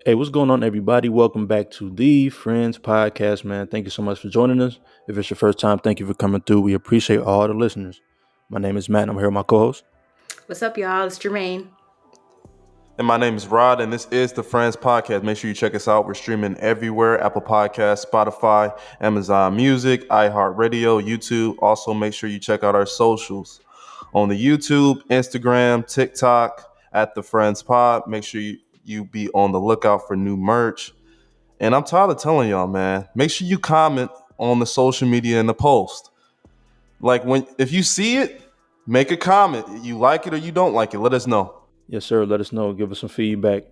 Hey, what's going on, everybody? Welcome back to the Friends Podcast, man. Thank you so much for joining us. If it's your first time, thank you for coming through. We appreciate all the listeners. My name is Matt, and I'm here with my co-host. What's up, y'all? It's Jermayne. And my name is Rod, and this is the Friends Podcast. Make sure you check us out. We're streaming everywhere: Apple Podcasts, Spotify, Amazon Music, iHeartRadio, YouTube. Also, make sure you check out our socials on the YouTube, Instagram, TikTok at the Friends Pod. Make sure you be on the lookout for new merch. And I'm tired of telling y'all, man, make sure you comment on the social media and the post. Like if you see it, make a comment. You like it or you don't like it. Let us know. Yes, sir. Let us know. Give us some feedback.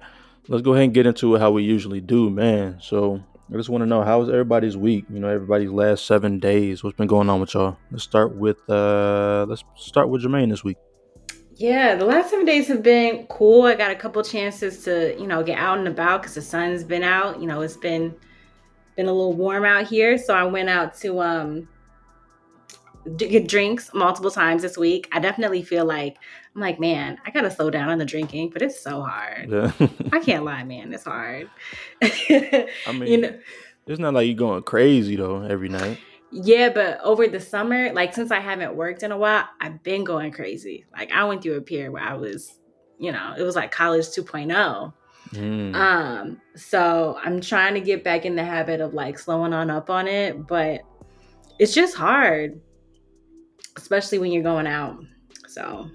Let's go ahead and get into it how we usually do, man. So I just want to know, how was everybody's week? Everybody's last 7 days. What's been going on with y'all? Let's start with Jermaine this week. Yeah, the last 7 days have been cool. I got a couple chances to, get out and about because the sun's been out. It's been a little warm out here, so I went out to get drinks multiple times this week. I definitely feel like I'm like, man, I gotta slow down on the drinking, but it's so hard. Yeah. I can't lie, man, it's hard. I you mean, know, it's not like you going crazy though every night. Yeah, but over the summer, like since I haven't worked in a while, I've been going crazy. Like I went through a period where I was, it was like college 2.0. Mm. So I'm trying to get back in the habit of like slowing on up on it, but it's just hard, especially when you're going out. So,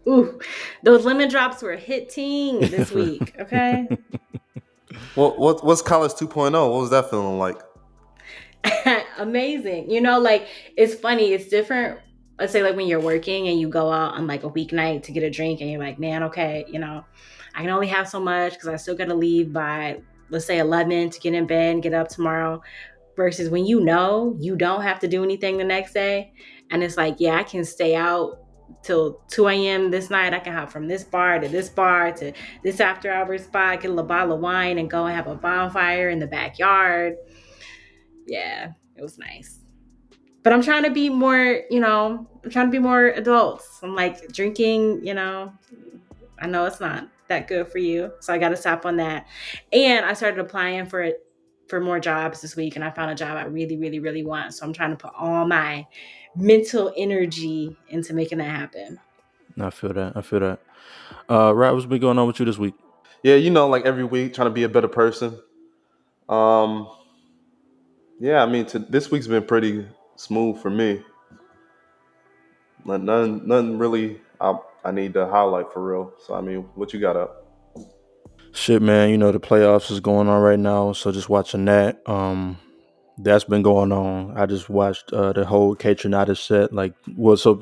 ooh, those lemon drops were hitting this week. Okay. What's College 2.0? What was that feeling like? Amazing. Like it's funny. It's different. Let's say like when you're working and you go out on like a weeknight to get a drink and you're like, man, okay, I can only have so much because I still got to leave by, let's say 11 to get in bed and get up tomorrow. Versus when you don't have to do anything the next day. And it's like, yeah, I can stay out till 2 a.m. this night. I can hop from this bar to this after hours spot, get a bottle of wine and go and have a bonfire in the backyard. Yeah, it was nice. But I'm trying to be more, adults. I'm like drinking, I know it's not that good for you. So I got to stop on that. And I started applying for more jobs this week and I found a job I really, really, really want. So I'm trying to put all my mental energy into making that happen. I feel that. Right, what's been going on with you this week? Yeah, like every week, trying to be a better person. Um, yeah, I mean, this week's been pretty smooth for me. Nothing really. I need to highlight for real. So, I mean, what you got up? Shit, man. The playoffs is going on right now, so just watching that. That's been going on. I just watched the whole Caeser set. So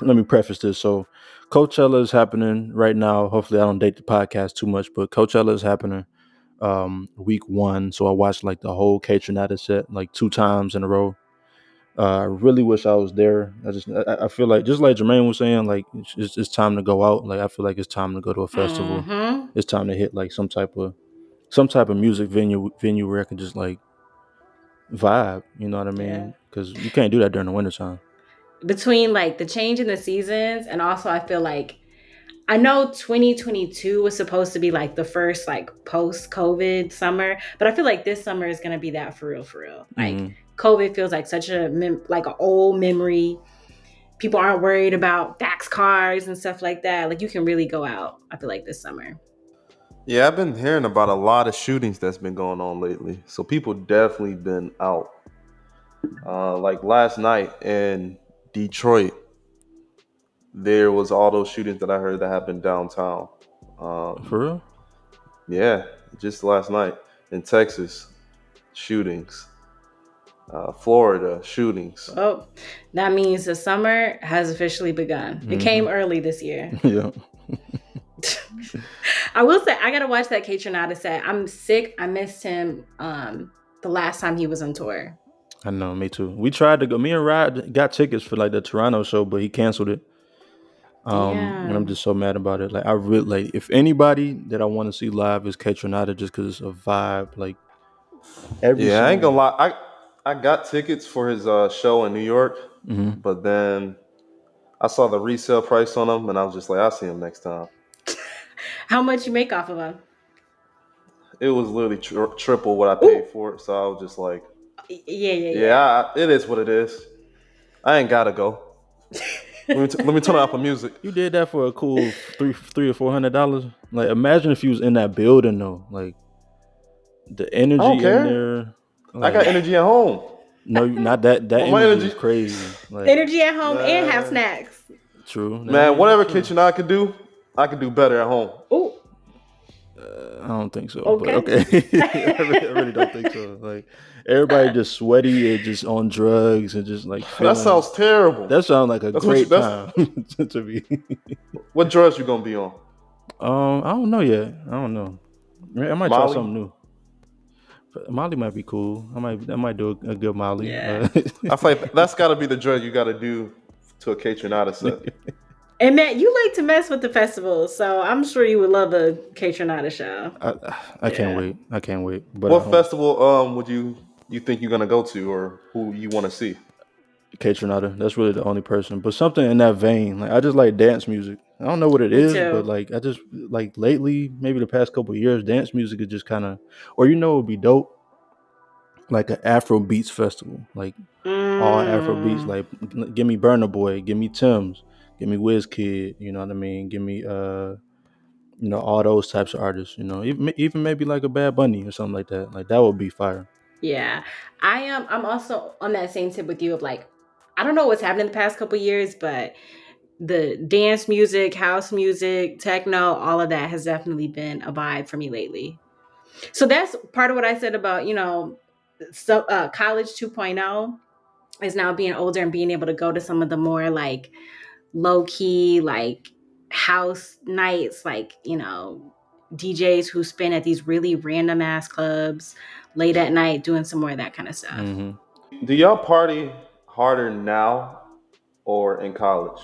let me preface this. So Coachella is happening right now. Hopefully, I don't date the podcast too much, but Coachella is happening week one. So I watched like the whole Caeser set like 2 times in a row. I really wish I was there. I feel like, just like Jermaine was saying, like it's time to go out. Like I feel like it's time to go to a festival. Mm-hmm. It's time to hit like some type of music venue where I can just like vibe. You know what I Yeah. mean? Because you can't do that during the wintertime. Between like the change in the seasons and also I feel like I know 2022 was supposed to be like the first like post-COVID summer, but I feel like this summer is gonna be that for real, for real. Like Mm-hmm. COVID feels like such like an old memory. People aren't worried about fax cars and stuff like that. Like you can really go out. I feel like this summer. Yeah, I've been hearing about a lot of shootings that's been going on lately. So people definitely been out. Like last night in Detroit, there was all those shootings that I heard that happened downtown. For real? Yeah, just last night in Texas, shootings. Florida shootings. Well, that means the summer has officially begun. It came early this year. Yeah. I will say I gotta watch that Kate Trinata set. I'm sick. I missed him the last time he was on tour. I know, me too. We tried to go. Me and Rod got tickets for like the Toronto show, but he canceled it. And I'm Damn. just so mad about it. Like I really like, if anybody that I want to see live is Trinata, just because it's a vibe. Like every Yeah, I ain't gonna song. lie. I got tickets for his show in New York, Mm-hmm. but then I saw the resale price on them, and I was just like, I'll see him next time. How much you make off of him? it was literally triple what I paid for it. So I was just like, Yeah. it is what it is. I ain't gotta go. Let me turn off the music. You did that for a cool three or $400. Like, imagine if you was in that building though. Like the I don't energy in care. there. I got Like, energy at home. no, not that. That My energy energy, is crazy. Like, Energy at home and have man, snacks. true. man. Yeah, Whatever true. kitchen I could do better at home. Oh, I don't think so, but okay. okay. I really don't think so. Like, everybody just sweaty and just on drugs and just like That feeling. sounds terrible. That sounds like a That's what you. great That's time to be. what drugs you gonna be on? I don't know yet. I don't know. I might try Molly. something new. Molly might be cool. I might do a good Molly. Yeah. I feel like that's got to be the drug you got to do to a Catronata set. And Matt, you like to mess with the festivals, so I'm sure you would love a Catronata show. I can't Yeah. wait. I can't wait. But What festival would you think you're gonna go to, or who you want to see? Catronata. That's really the only person. But something in that vein. Like, I just like dance music. I don't know what it Me is, but too. like, I just like lately, maybe the past couple of years, dance music is just kind of, or it would be dope, like an Afro beats festival, like all Afro beats. Mm, Like, give me Burna Boy, give me Tim's, give me Kid. You know what I mean? Give me all those types of artists. Even maybe like a Bad Bunny or something like that. Like, that would be fire. yeah. I am. I'm also on that same tip with you of like, I don't know what's happened in the past couple years, but the dance music, house music, techno, all of that has definitely been a vibe for me lately. So that's part of what I said about, college 2.0 is now being older and being able to go to some of the more like low key, like house nights, like, DJs who spin at these really random ass clubs late at night doing some more of that kind of stuff. Hmm. Do y'all party harder now or in college?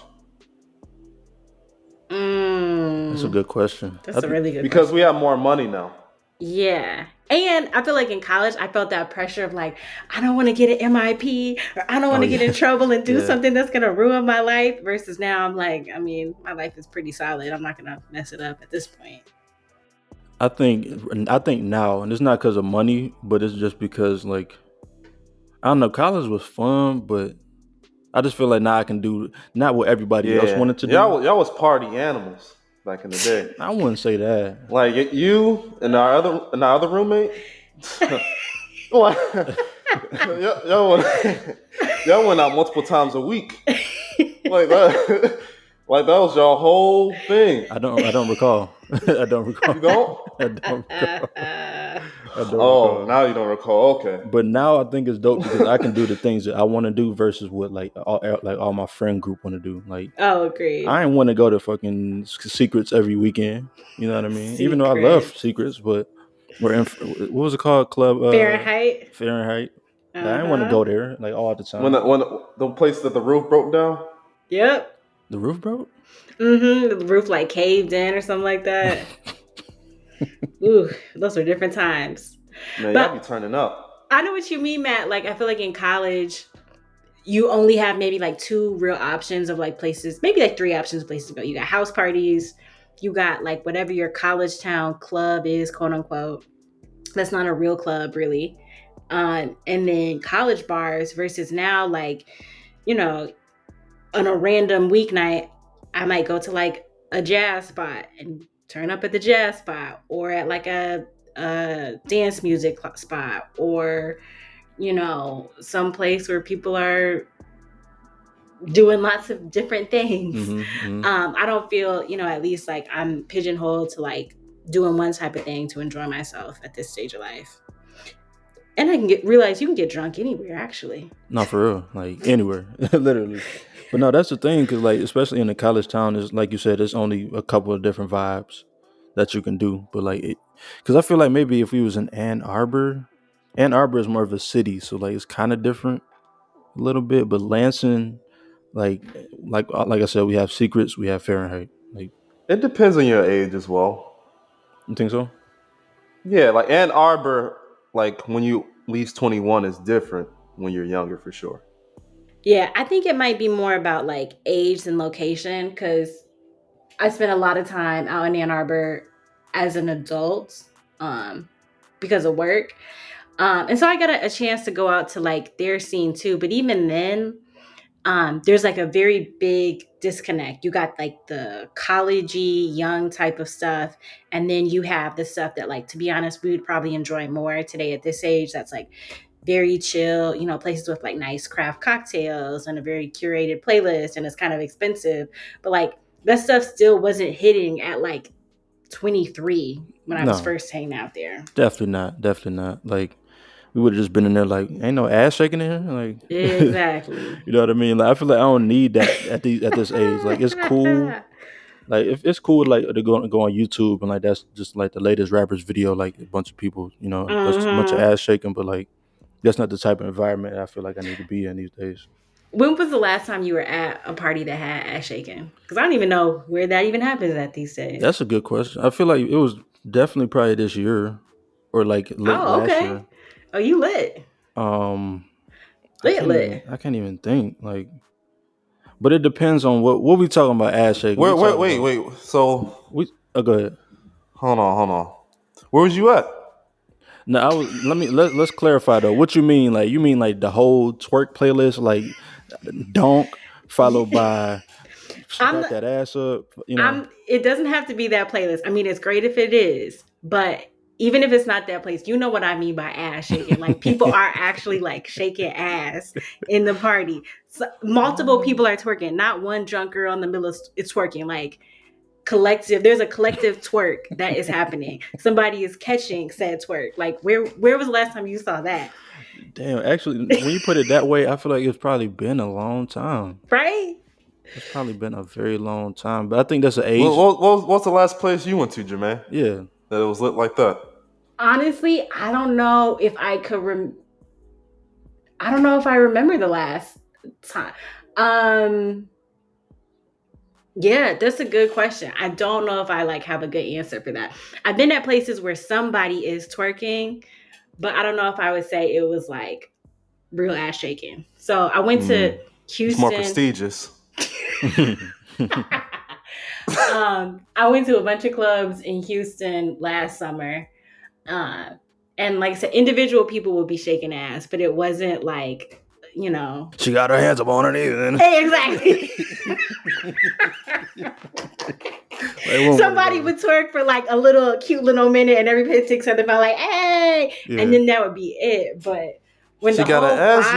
That's a Mm, good question. that's a really good Because we question. have more money now. Yeah. And I feel like in college, I felt that pressure of like, I don't want to get an MIP or I don't want Oh to get in yeah, trouble and do yeah. something that's going to ruin my life. Versus now, I'm like, I mean, my life is pretty solid. I'm not going to mess it up at this point. I think now, and it's not because of money, but it's just because, like, I don't know, college was fun, but I just feel like now I can do not what everybody else Yeah, wanted to do. y'all was party animals back in the day. I wouldn't say that. Like you and our other roommate. Like, y'all went, y'all went out multiple times a week. Like that. Like that was your whole thing. I don't recall. I don't recall. You don't? I don't recall. I don't Oh, recall. now you don't recall. Okay. But now I think it's dope because I can do the things that I want to do versus what all my friend group want to do. Like, Oh, agreed. I ain't want to go to fucking secrets every weekend. You know what I mean? Even though I love Secrets. secrets, but what was it called? Club Fahrenheit. Fahrenheit. Like, I didn't want to Uh-huh. go there like all the When time. the place that the roof broke down. Yep. The roof broke. The roof like caved in or something like that. Ooh, those are different times. Man, y'all be But turning up. I know what you mean, Matt. Like, I feel like in college, you only have maybe like two real options of like places, maybe like three options of places to go. You got house parties, you got like whatever your college town club is, quote unquote. That's not a real club, really. And then college bars versus now, like, you know, on a random weeknight, I might go to like a jazz spot and turn up at the jazz spot or at like a dance music spot or, some place where people are doing lots of different things. Mm-hmm. I don't feel, at least like I'm pigeonholed to like doing one type of thing to enjoy myself at this stage of life. And I can realize you can get drunk anywhere, actually. Not for real, like anywhere, literally. But no, that's the thing, because like especially in a college town, is like you said, there's only a couple of different vibes that you can do. But like, because I feel like maybe if we was in Ann Arbor is more of a city, so like it's kind of different a little bit. But Lansing, like I said, we have secrets, we have Fahrenheit. Like, It depends on your age as well. you think so? Yeah, like Ann Arbor, like when you at least 21 is different when you're younger for sure. Yeah, I think it might be more about like age and location because I spent a lot of time out in Ann Arbor as an adult. because of work. And so I got a chance to go out to like their scene too. But even then, there's like a very big disconnect. You got like the collegey, young type of stuff, and then you have the stuff that, like, to be honest, we would probably enjoy more today at this age. That's like very chill, places with like nice craft cocktails and a very curated playlist, and it's kind of expensive. But like that stuff still wasn't hitting at like 23 when I was No, first hanging out there. definitely not. Definitely not. Like we would have just been in there like, ain't no ass shaking in here. Like, Exactly. you know what I mean? Like I feel like I don't need that at this age. Like it's cool. Like if it's cool, like to go on YouTube and like that's just like the latest rappers video, like a bunch of people, a bunch of Hmm. ass shaking, but like that's not the type of environment I feel like I need to be in these days. When was the last time you were at a party that had ass shaking? Because I don't even know where that even happens at these days. That's a good question. I feel like it was definitely probably this year or like late Oh, last okay. year. Oh, you lit. Um, Lit, lit. I can't even think like, but it depends on what we talking about ass shaking. We talking about Wait. So we. Oh, go ahead. hold on. Where was you at? No, let's clarify though. What you mean? Like you mean like the whole twerk playlist, like donk followed by I'm back that ass up. it doesn't have to be that playlist. I mean, it's great if it is, but even if it's not that place, you know what I mean by ass shaking. Like people are actually like shaking ass in the party. So, multiple people are twerking, not one drunk girl in the middle it's twerking. Like collective, there's a collective twerk that is happening. Somebody is catching said twerk. Like where was the last time you saw that? Damn, actually, when you put it that way, I feel like it's probably been a long time. Right? It's probably been a very long time, but I think that's an age. What's the last place you went to, Jermaine? Yeah, That it was lit like that? Honestly, I don't know if I could I don't know if I remember the last time. Yeah, that's a good question. I don't know if I like have a good answer for that. I've been at places where somebody is twerking, but I don't know if I would say it was like real ass shaking. So I went to It's more Houston. prestigious. I went to a bunch of clubs in Houston last summer. Uh, and like I said, individual people would be shaking ass, but it wasn't like, she got her hands up on her knees. Hey, exactly. Somebody would twerk for like a little cute little minute, and everybody takes something about like, hey, Yeah. and then that would be it. But when She the got whole an ass,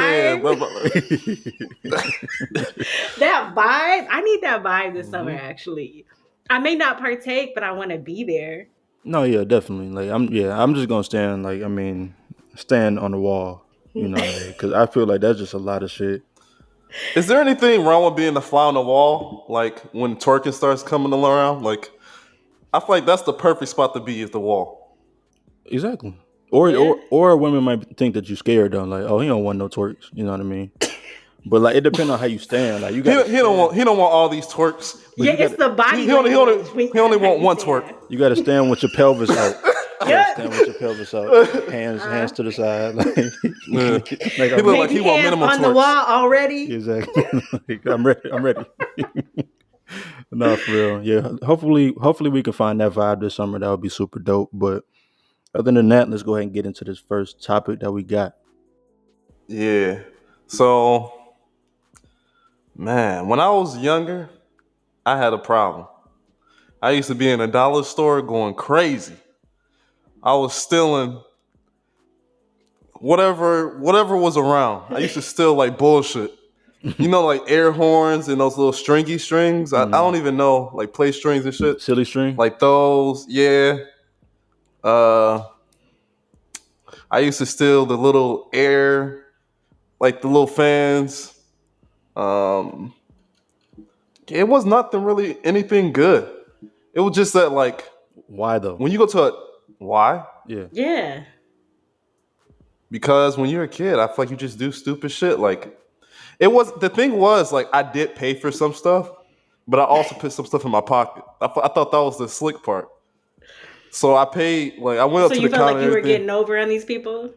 that vibe, I need that vibe this summer. Actually, I may not partake, but I want to be there. No, yeah, definitely. Like I'm just gonna stand. Like stand on the wall. Because I feel like that's just a lot of shit. Is there anything wrong with being a fly on the wall? Like when twerking starts coming around? Like I feel like that's the perfect spot to be is the wall. Exactly. Or Yeah. or women might think that you scared though. Like, oh, he don't want no twerks. You know what I mean? But like it depends on how you stand. Like you got He don't want all these twerks. Yeah, it's the body. He only want one twerk. You got to stand with your pelvis out. Yeah. Stand with your pelvis out. Hands to the side. Like He look like he want minimum on twerks. the wall already. Exactly. Like, I'm ready. No, for real. Yeah. Hopefully we can find that vibe this summer. That would be super dope. But other than that, let's go ahead and get into this first topic that we got. Yeah. So, man, when I was younger, I had a problem. I used to be in a dollar store going crazy. I was stealing whatever was around. I used to steal like bullshit. Like air horns and those little stringy strings. I don't even know, like play strings and shit. Silly string. Like those, yeah. I used to steal the little air, like the little fans. Um, it was nothing really anything good. It was just that like Why though? when you go to why? Yeah. Yeah. Because when you're a kid, I feel like you just do stupid shit. Like the thing was like I did pay for some stuff, but I also put some stuff in my pocket. I thought that was the slick part. So I paid like I went up So to you the felt counter. like you were getting over on these people?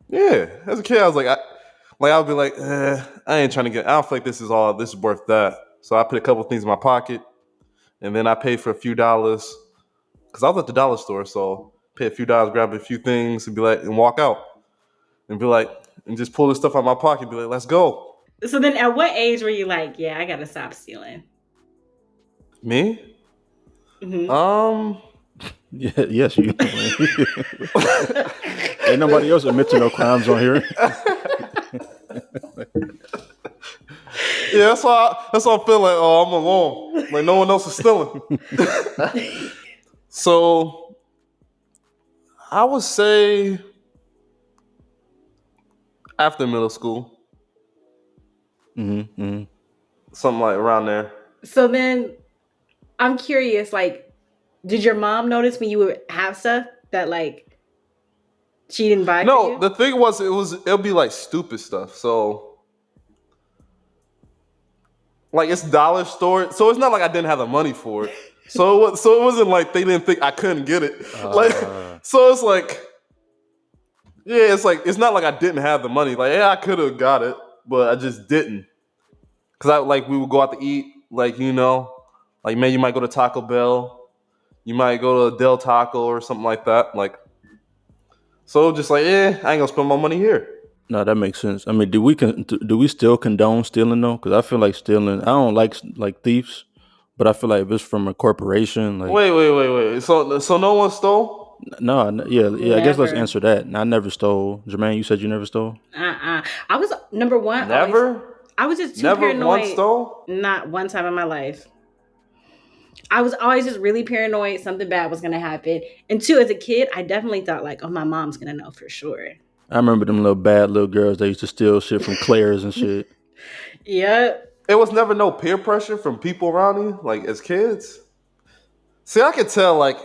Yeah, as a kid, I was like, I'd be like, I ain't trying to get. I don't feel like this is worth that. So I put a couple things in my pocket, and then I paid for a few dollars because I was at the dollar store. So pay a few dollars, grab a few things, and be like, and walk out, and be like, and just pull this stuff out of my pocket, and be like, let's go. So then, at what age were you like, yeah, I gotta stop stealing? Me? Hmm. Um, Yeah, yes, you. Ain't nobody else admit to no crimes on here. yeah, that's why I feel like, oh, I'm alone. Like no one else is stealing. So I would say after middle school, Mm-hmm. something like around there. So then, I'm curious, like, did your mom notice when you would have stuff that like she didn't buy for No, you? the thing was, it'll be like stupid stuff. So like it's dollar store, so it's not like I didn't have the money for it. So it wasn't like they didn't think I couldn't get it. Like so it's like yeah, it's like it's not like I didn't have the money. Like yeah, I could have got it, but I just didn't. Cause I like we would go out to eat, like like man, you might go to Taco Bell, you might go to Del Taco or something like that. Like so, just like yeah, I ain't gonna spend my money here. No, that makes sense. I mean, do we still condone stealing though? Because I feel like stealing. I don't like thieves, but I feel like if it's from a corporation, like Wait. So no one stole? no, yeah. I guess let's Never. answer that. I never stole. Jermaine, you said you never stole. I was number one. Always. Never? I was just too Never once paranoid. stole? Not one time in my life. I was always just really paranoid something bad was gonna happen. And two, as a kid, I definitely thought like, oh, my mom's gonna know for sure. I remember them little bad little girls that used to steal shit from Claire's and shit. Yep. It was never no peer pressure from people around you, like as kids. See, I could tell like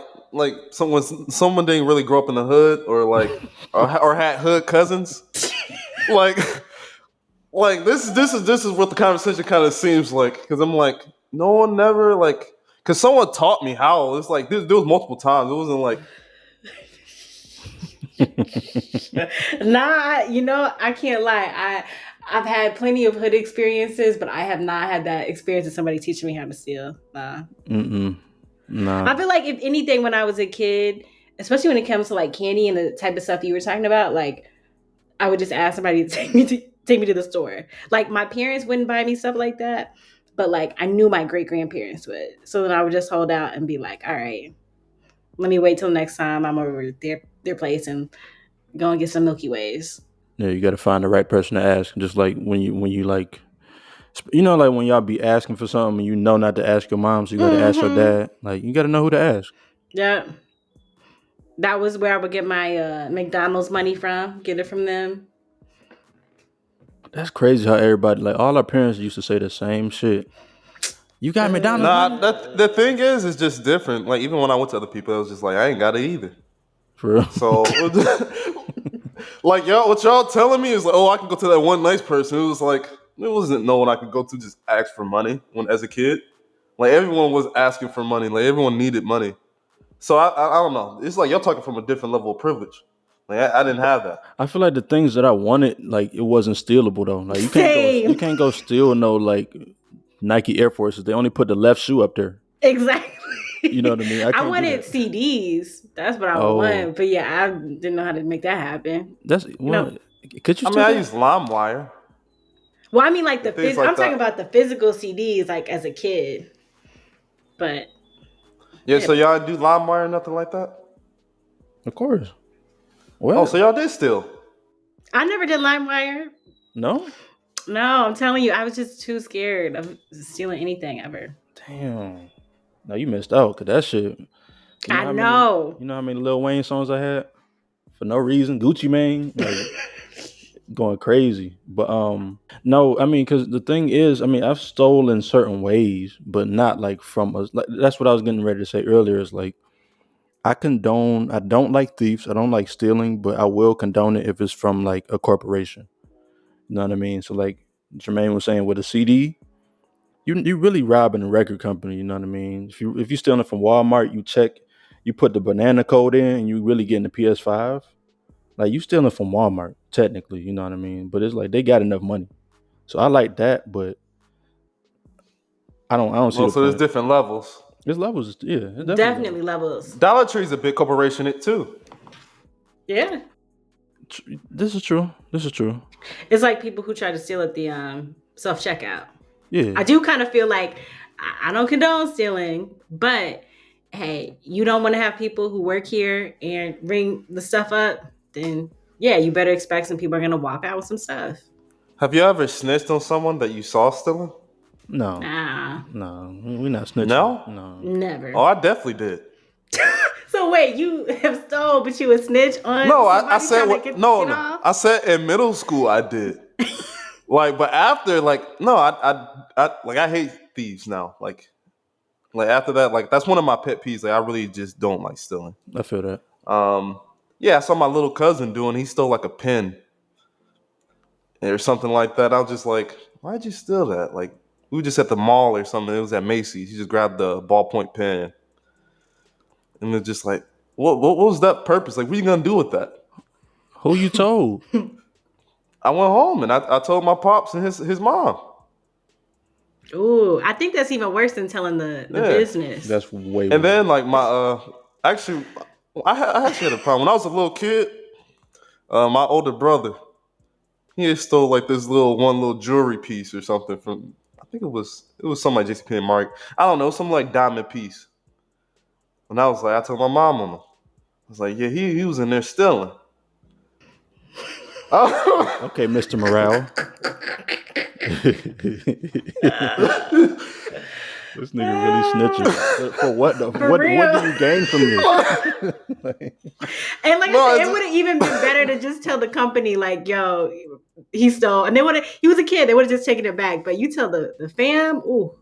someone didn't really grow up in the hood or like or had hood cousins. Like this is what the conversation kind of seems like because I'm like no one never like because someone taught me how it's like there was multiple times it wasn't like Nah, I can't lie. I've had plenty of hood experiences, but I have not had that experience of somebody teaching me how to steal. Nah. Nah. I feel like if anything, when I was a kid, especially when it comes to like candy and the type of stuff you were talking about, like I would just ask somebody to take me to the store. Like my parents wouldn't buy me stuff like that, but like I knew my great grandparents would. So then I would just hold out and be like, all right, let me wait till next time I'm over their place and go and get some Milky Ways. Yeah, you got to find the right person to ask. Just like when you like, like when y'all be asking for something and you know not to ask your mom, so you got to ask your dad. Like you got to know who to ask. Yeah. That was where I would get my McDonald's money from. Get it from them. That's crazy how everybody like all our parents used to say the same shit. You got McDonald's nah money? that the thing is it's just different. Like even when I went to other people, it was just like I ain't got it either. For real? So like y'all, what y'all telling me is like, oh, I can go to that one nice person. It was like it wasn't no one I could go to just ask for money when as a kid. Like everyone was asking for money. Like everyone needed money. So I don't know. It's like y'all talking from a different level of privilege. Like I didn't have that. I feel like the things that I wanted, like it wasn't stealable though. Like you Same. can't go steal no like Nike Air Forces. They only put the left shoe up there. Exactly. You know what I mean? I I can't do wanted that. CDs. That's what I Oh, wanted. But yeah, I didn't know how to make that happen. that's No. Could you I mean, steal I that? used LimeWire Well, I mean like and things like I'm talking that. about the physical CDs like as a kid. But Yeah, yeah. so y'all do LimeWire or nothing like that? Of course. Oh, Well, so y'all did still. I never did LimeWire. no. No, I'm telling you, I was just too scared of stealing anything ever. Damn. No, you missed out because that shit. You know I how many? know. You know how many Lil Wayne songs I had for no reason? Gucci Mane, like going crazy. But no, I mean, because the thing is, I mean, I've stolen certain ways, but not like from us. Like, that's what I was getting ready to say earlier. Is like I condone. I don't like thieves. I don't like stealing, but I will condone it if it's from like a corporation. You know what I mean? So like Jermaine was saying with a CD. You really robbing a record company, you know what I mean? If you stealing from Walmart, you put the banana code in, and you really getting the PS5. Like you stealing from Walmart, technically, you know what I mean? But it's like they got enough money, so I like that, but I don't see Well, the so there's point. different levels. There's levels. Yeah, there's Definitely levels. Dollar Tree's a big corporation, it too. Yeah. This is true. This is true. It's like people who try to steal at the self checkout. Yeah. I do kind of feel like I don't condone stealing, but hey, you don't want to have people who work here and ring the stuff up, then yeah, you better expect some people are gonna walk out with some stuff. Have you ever snitched on someone that you saw stealing? No. Nah, No. We're not snitching. No? No. never. Oh, I definitely did. So wait, you have stole, but you would snitch on? No, I somebody said trying to what? get No. off? I said in middle school I did. Like, but after, like, no, I hate thieves now. Like after that, like that's one of my pet peeves. Like, I really just don't like stealing. I feel that. Yeah, I saw my little cousin doing. He stole like a pen or something like that. I was just like, why'd you steal that? Like, we were just at the mall or something. It was at Macy's. He just grabbed the ballpoint pen, and it's just like, what was that purpose? Like, what are you gonna do with that? Who you told? I went home and I told my pops and his mom. Ooh, I think that's even worse than telling the Yeah. business. That's way And worse. then like my actually, I actually had a problem when I was a little kid. My older brother, he had stole like this little jewelry piece or something from. I think it was something like JCPenney and Mark. I don't know, some like diamond piece. And I was like, I told my mom on him. I was like, yeah, he was in there stealing. Okay, Mr. Morale. This nigga really snitching. For what though? What do you gain from this? And like I said, it would have even been better to just tell the company, like, yo, he stole. And he was a kid, they would have just taken it back. But you tell the fam, ooh.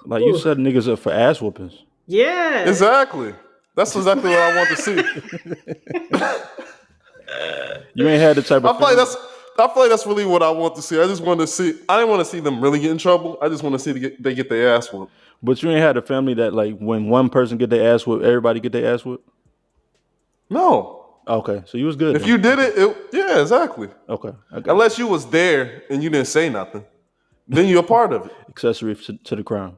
Like you set niggas up for ass whoopings. Yeah. Exactly. That's exactly what I want to see. You ain't had the type of I feel like that's really what I want to see. I just want to see. I didn't want to see them really get in trouble. I just want to see they get their ass whooped. But you ain't had a family that like when one person get their ass whooped, everybody get their ass whooped? No. Okay, so you was good. If then. you did it, yeah, exactly. Okay. Unless you was there and you didn't say nothing, then you're a part of it. Accessory to the crime.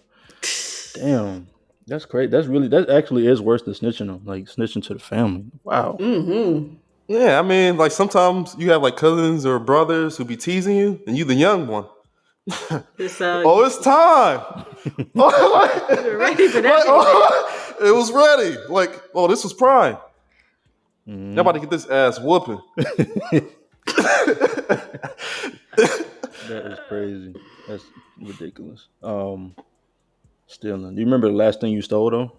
Damn, that's crazy. That actually is worse than snitching them. Like snitching to the family. Wow. Mm-hmm. Yeah, I mean, like sometimes you have like cousins or brothers who be teasing you, and you the young one. Oh, it's time. You're ready for that. It was ready. Like, oh, this was prime. Y'all about to get this ass whooping. That is crazy. That's ridiculous. Stealing. Do you remember the last thing you stole though?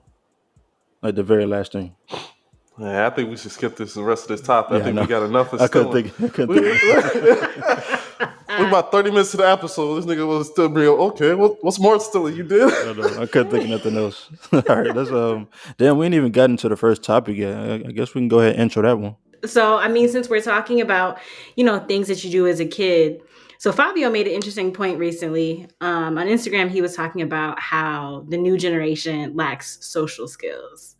Like the very last thing. Yeah, I think we should skip the rest of this topic. Yeah, I think I we got enough of I stealing. couldn't think. We're about 30 minutes to the episode. This nigga was still real. Okay, what's more stealing you did? I couldn't think of nothing else. All right, let's damn, we ain't even gotten to the first topic yet. I guess we can go ahead and intro that one. So, I mean, since we're talking about, things that you do as a kid. So Fivio made an interesting point recently. On Instagram, he was talking about how the new generation lacks social skills.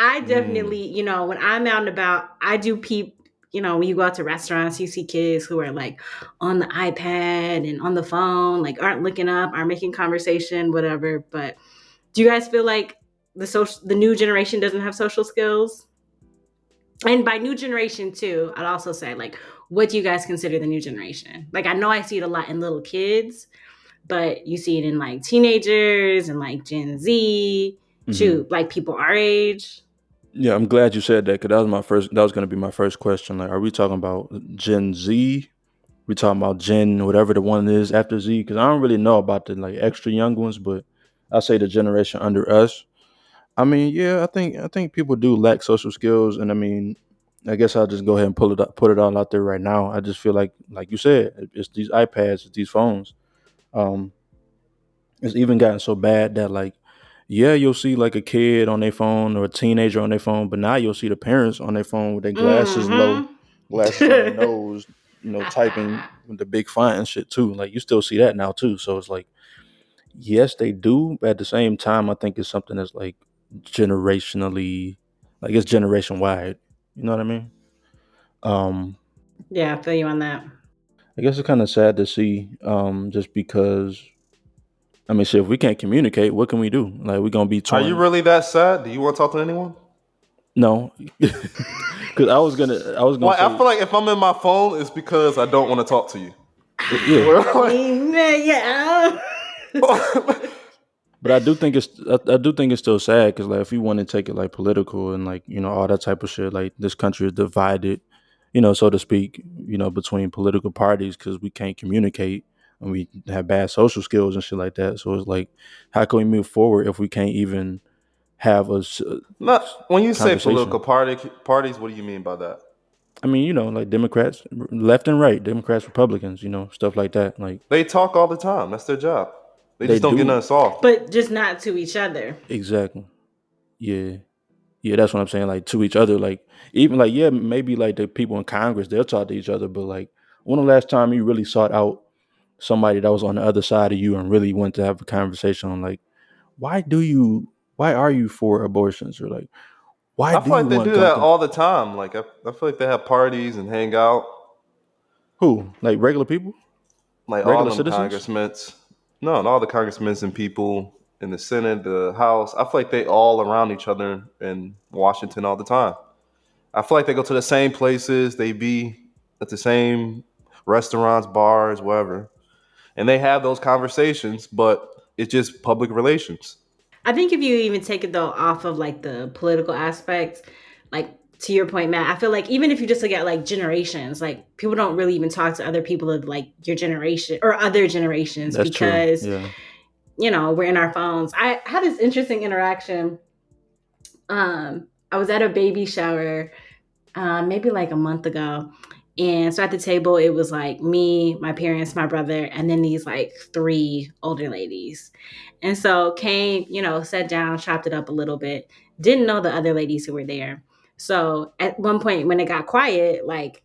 I definitely, when I'm out and about, I do peep, when you go out to restaurants, you see kids who are like on the iPad and on the phone, like aren't looking up, aren't making conversation, whatever. But do you guys feel like the new generation doesn't have social skills? And by new generation too, I'd also say, like, what do you guys consider the new generation? Like, I know I see it a lot in little kids, but you see it in like teenagers and like Gen Z, like people our age. Yeah, I'm glad you said that because that was going to be my first question. Like, are we talking about Gen Z? We talking about Gen whatever the one is after Z? Because I don't really know about the like extra young ones, but I say the generation under us. I mean, yeah, I think people do lack social skills, and I mean, I guess I'll just go ahead and put it all out there right now. I just feel like you said, it's these iPads, it's these phones. It's even gotten so bad that like, yeah, you'll see like a kid on their phone or a teenager on their phone, but now you'll see the parents on their phone with their glasses low, glasses on their nose, typing with the big font and shit too. Like you still see that now too. So it's like, yes, they do, but at the same time, I think it's something that's like generationally, like it's generation wide. You know what I mean? Yeah, I feel you on that. I guess it's kind of sad to see, just because I mean, shit, if we can't communicate, what can we do? Like, we gonna be Are you torn? really that sad? Do you want to talk to anyone? No, because I was gonna Like, I say, feel like if I'm in my phone, it's because I don't want to talk to you. yeah. Where, I mean, yeah. But I do think it's still sad because like if you want to take it like political and like all that type of shit, like this country is divided, so to speak, between political parties because we can't communicate and we have bad social skills and shit like that. So it's like, how can we move forward if we can't even have not when you say political conversation? parties, what do you mean by that? I mean, like Democrats, left and right, Democrats, Republicans, stuff like that. Like They talk all the time. That's their job. They they just don't get do nothing solved. But just not to each other. exactly. Yeah. Yeah, that's what I'm saying. Like to each other, like even like yeah, maybe like the people in Congress they'll talk to each other, but like when the last time you really sought out somebody that was on the other side of you and really wanted to have a conversation on like why are you for abortions or like why I do feel you like they want do gun that control? all the time. Like I feel like they have parties and hang out. Who like regular people, Like all regular them citizens? congressmen. No, and all the congressmen and people in the Senate, the House. I feel like they all around each other in Washington all the time. I feel like they go to the same places. They be at the same restaurants, bars, wherever, and they have those conversations. But it's just public relations. I think if you even take it though off of like the political aspect, like to your point, Matt, I feel like even if you just look at like generations, like people don't really even talk to other people of like your generation or other generations That's true. because, Yeah. we're in our phones. I had this interesting interaction. I was at a baby shower maybe like a month ago. And so at the table, it was like me, my parents, my brother, and then these like three older ladies. And so came, sat down, chopped it up a little bit. Didn't know the other ladies who were there. So at one point when it got quiet, like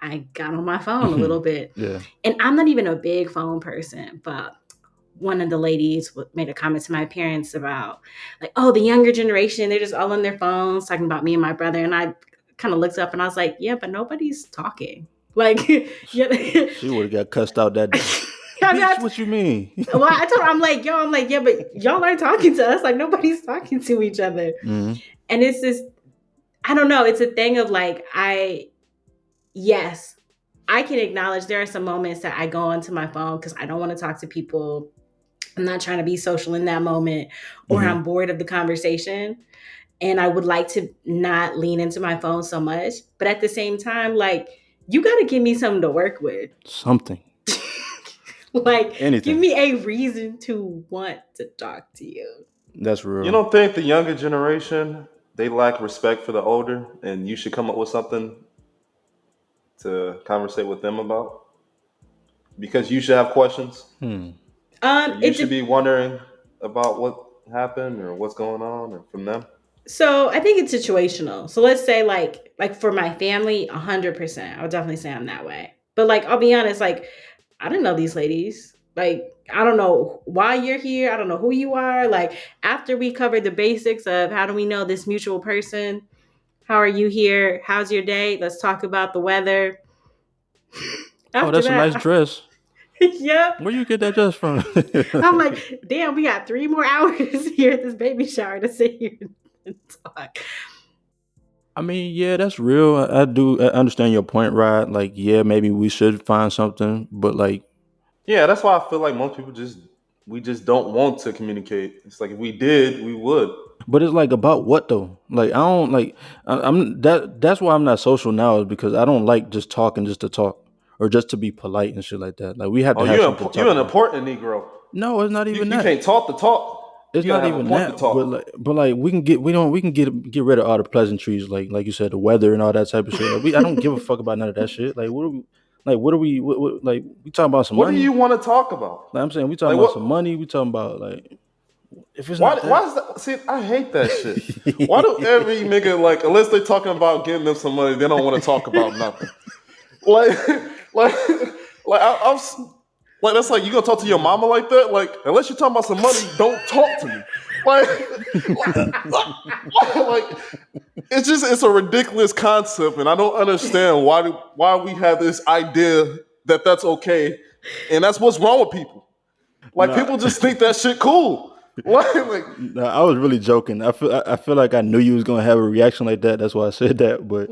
I got on my phone a little bit. Yeah. And I'm not even a big phone person, but one of the ladies made a comment to my parents about like, oh, the younger generation, they're just all on their phones talking about me and my brother. And I kind of looked up and I was like, yeah, but nobody's talking. Like, yeah. She would have got cussed out that day. I mean, Bitch, what you mean? well, I told her, I'm like, yeah, but y'all aren't talking to us. Like, nobody's talking to each other. Mhm. And it's just, I don't know. It's a thing of like, yes, I can acknowledge there are some moments that I go onto my phone because I don't want to talk to people. I'm not trying to be social in that moment, or Mhm. I'm bored of the conversation. And I would like to not lean into my phone so much. But at the same time, like, you got to give me something to work with. Something. Like, give Anything. me a reason to want to talk to you. That's You real. don't think the younger generation they lack respect for the older, and you should come up with something to conversate with them about? Because you should have questions, Hmm. or you It should de- be wondering about what happened or what's going on, or from them. so I think it's situational. So let's say like for my family, 100%. I would definitely say I'm that way. But like I'll be honest, like I didn't know these ladies. Like I don't know why you're here. I don't know who you are. Like after we covered the basics of how do we know this mutual person, how are you here? How's your day? Let's talk about the weather. Oh, After that's a nice that, dress. yep. Where you get that dress from? I'm like, damn, we got 3 more hours here at this baby shower to sit here and talk. I mean, yeah, that's real. I understand your point, Rod. Like, yeah, maybe we should find something, but like, Yeah, that's why I feel like most people just don't want to communicate. It's like if we did, we would. but it's like about what though? Like, I don't like. I'm that. That's why I'm not social now is because I don't like just talking just to talk or just to be polite and shit like that. Like, we have Oh, to have something to you're talk an about. important Negro. No, it's not even You that. can't talk the talk. It's You gotta not have a even point to that, but talk. like we can get rid of all the pleasantries, like you said, the weather and all that type of shit. Like I don't give a fuck about none of that shit. Like what we talking about some What do money? you want to talk about? Like I'm saying we talking Like about what? some money. We talking about like if it's Why? not Why that. is that? See, I hate that shit. Why do every nigga like unless they're talking about getting them some money, they don't want to talk about nothing. Like, like, like that's like you gonna talk to your mama like that? Like unless you're talking about some money, don't talk to me. Like, like it's a ridiculous concept, and I don't understand why we have this idea that that's okay, and that's what's wrong with people. Like people just think that shit cool. Like No, I was really joking. I feel like I knew you was gonna have a reaction like that. That's why I said that. But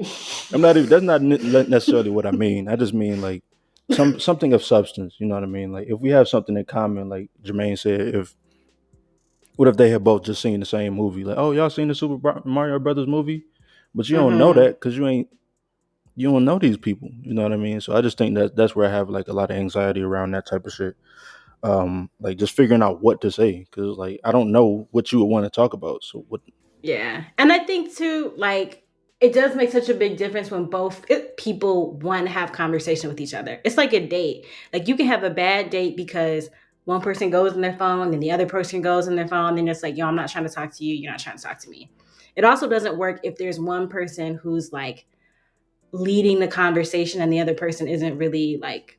I'm not even. That's not necessarily what I mean. I just mean like something of substance. You know what I mean? Like if we have something in common, like Jermayne said, if what if they had both just seen the same movie? Like, oh, y'all seen the Mario Brothers movie, but you don't know Mm-hmm. that because you don't know these people. You know what I mean? So I just think that that's where I have like a lot of anxiety around that type of shit. Like just figuring out what to say because like I don't know what you would want to talk about. So what? Yeah. And I think too, like, it does make such a big difference when people want to have conversation with each other. It's like a date. Like you can have a bad date because one person goes in their phone and the other person goes in their phone. And it's like, yo, I'm not trying to talk to you. You're not trying to talk to me. It also doesn't work if there's one person who's like leading the conversation and the other person isn't really like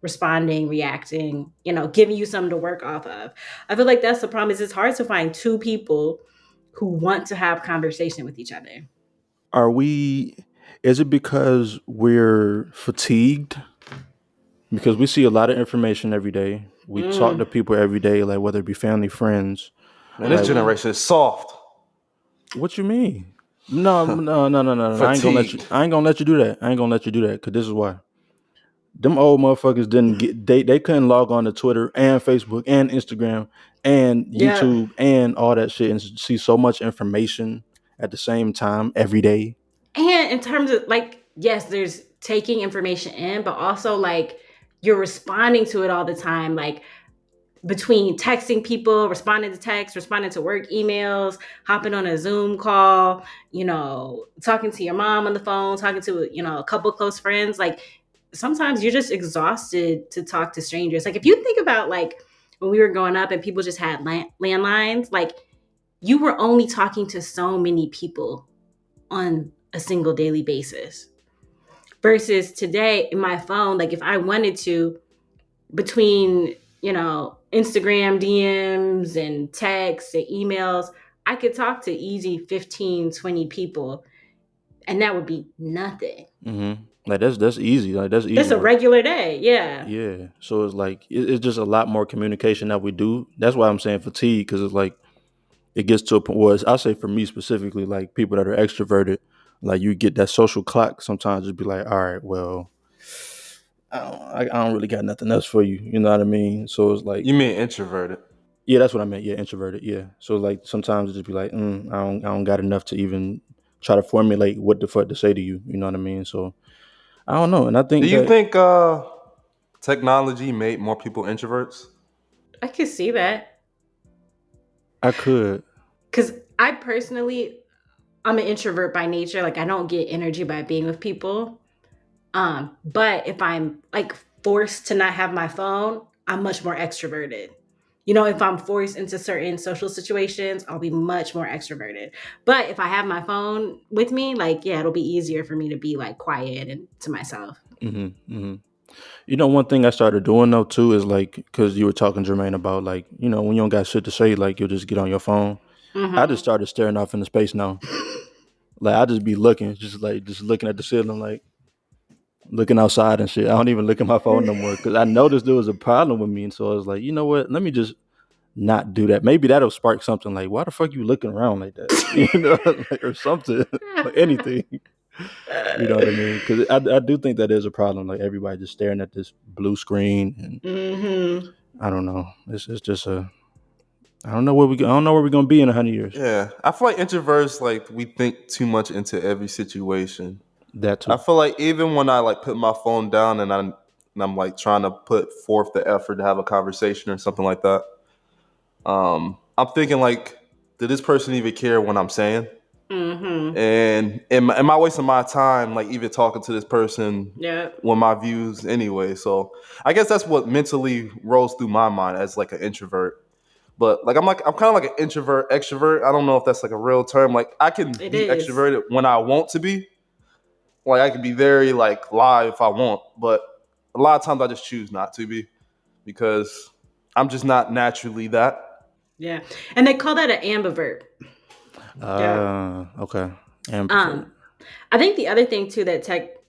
responding, reacting, giving you something to work off of. I feel like that's the problem is it's hard to find two people who want to have conversation with each other. Are we? Is it because we're fatigued? Because we see a lot of information every day. We talk Mm. to people every day, like whether it be family, friends. man, this Like, Mm-hmm. generation is soft, what you mean? No, no, no, no, no, no. I ain't gonna let you. fatigued. I ain't gonna let you do that. I ain't gonna let you do that because this is why. Them old motherfuckers didn't get. They couldn't log on to Twitter and Facebook and Instagram and Yeah. YouTube and all that shit and see so much information at the same time every day. And in terms of like, yes, there's taking information in, but also like you're responding to it all the time. Like between texting people, responding to texts, responding to work emails, hopping on a Zoom call, talking to your mom on the phone, talking to, a couple close friends. Like sometimes you're just exhausted to talk to strangers. Like if you think about like when we were growing up and people just had landlines, like you were only talking to so many people on a single daily basis. Versus today in my phone, like if I wanted to, between Instagram DMs and texts and emails, I could talk to easy 15, 20 people, and that would be nothing. Mm-hmm. Like that's easy. Like that's It's easy a work. regular day. Yeah. Yeah. So it's like it's just a lot more communication that we do. That's why I'm saying fatigue because it's like it gets to a point where I say for me specifically, like people that are extroverted, like you get that social clock. Sometimes just be like, all right, well, I don't really got nothing else for you. You know what I mean? So it's like, You mean introverted? yeah, that's what I meant. Yeah, introverted. Yeah. So like sometimes it just be like, I don't got enough to even try to formulate what the fuck to say to you. You know what I mean? So I don't know, and I Do think you that think technology made more people introverts? I could see that. I could. Because I personally, I'm an introvert by nature. Like I don't get energy by being with people. But if I'm like forced to not have my phone, I'm much more extroverted. If I'm forced into certain social situations, I'll be much more extroverted. But if I have my phone with me, like, yeah, it'll be easier for me to be like quiet and to myself. Hmm. Hmm. You know, one thing I started doing though too is like because you were talking Jermaine about like when you don't got shit to say, like you'll just get on your phone. I just Mm-hmm. started staring off into space now. Like I just be looking, just looking at the ceiling, like looking outside and shit. I don't even look at my phone no more because I noticed there was a problem with me, and so I was like, you know what? Let me just not do that. Maybe that'll spark something. Like, why the fuck you looking around like that? Like, or something, like anything. You know what I mean? Because I do think that is a problem. Like everybody just staring at this blue screen, and Mm-hmm. I don't know. It's just a I don't know where I don't know where we're gonna be in 100 years. Yeah, I feel like introverts like we think too much into every situation. That I too. feel like even when I like put my phone down and I'm like trying to put forth the effort to have a conversation or something like that, I'm thinking like, did this person even care what I'm saying? Mm-hmm. And am I wasting my time like even talking to this person Yep. with my views anyway? So I guess that's what mentally rolls through my mind as like an introvert. But like I'm kind of like an introvert extrovert. I don't know if that's like a real term. Like I can It be is. extroverted when I want to be. Like I can be very like live if I want, but a lot of times I just choose not to be because I'm just not naturally that. Yeah. And they call that an ambivert. Yeah. Okay. Ambivert. Um, I think the other thing too that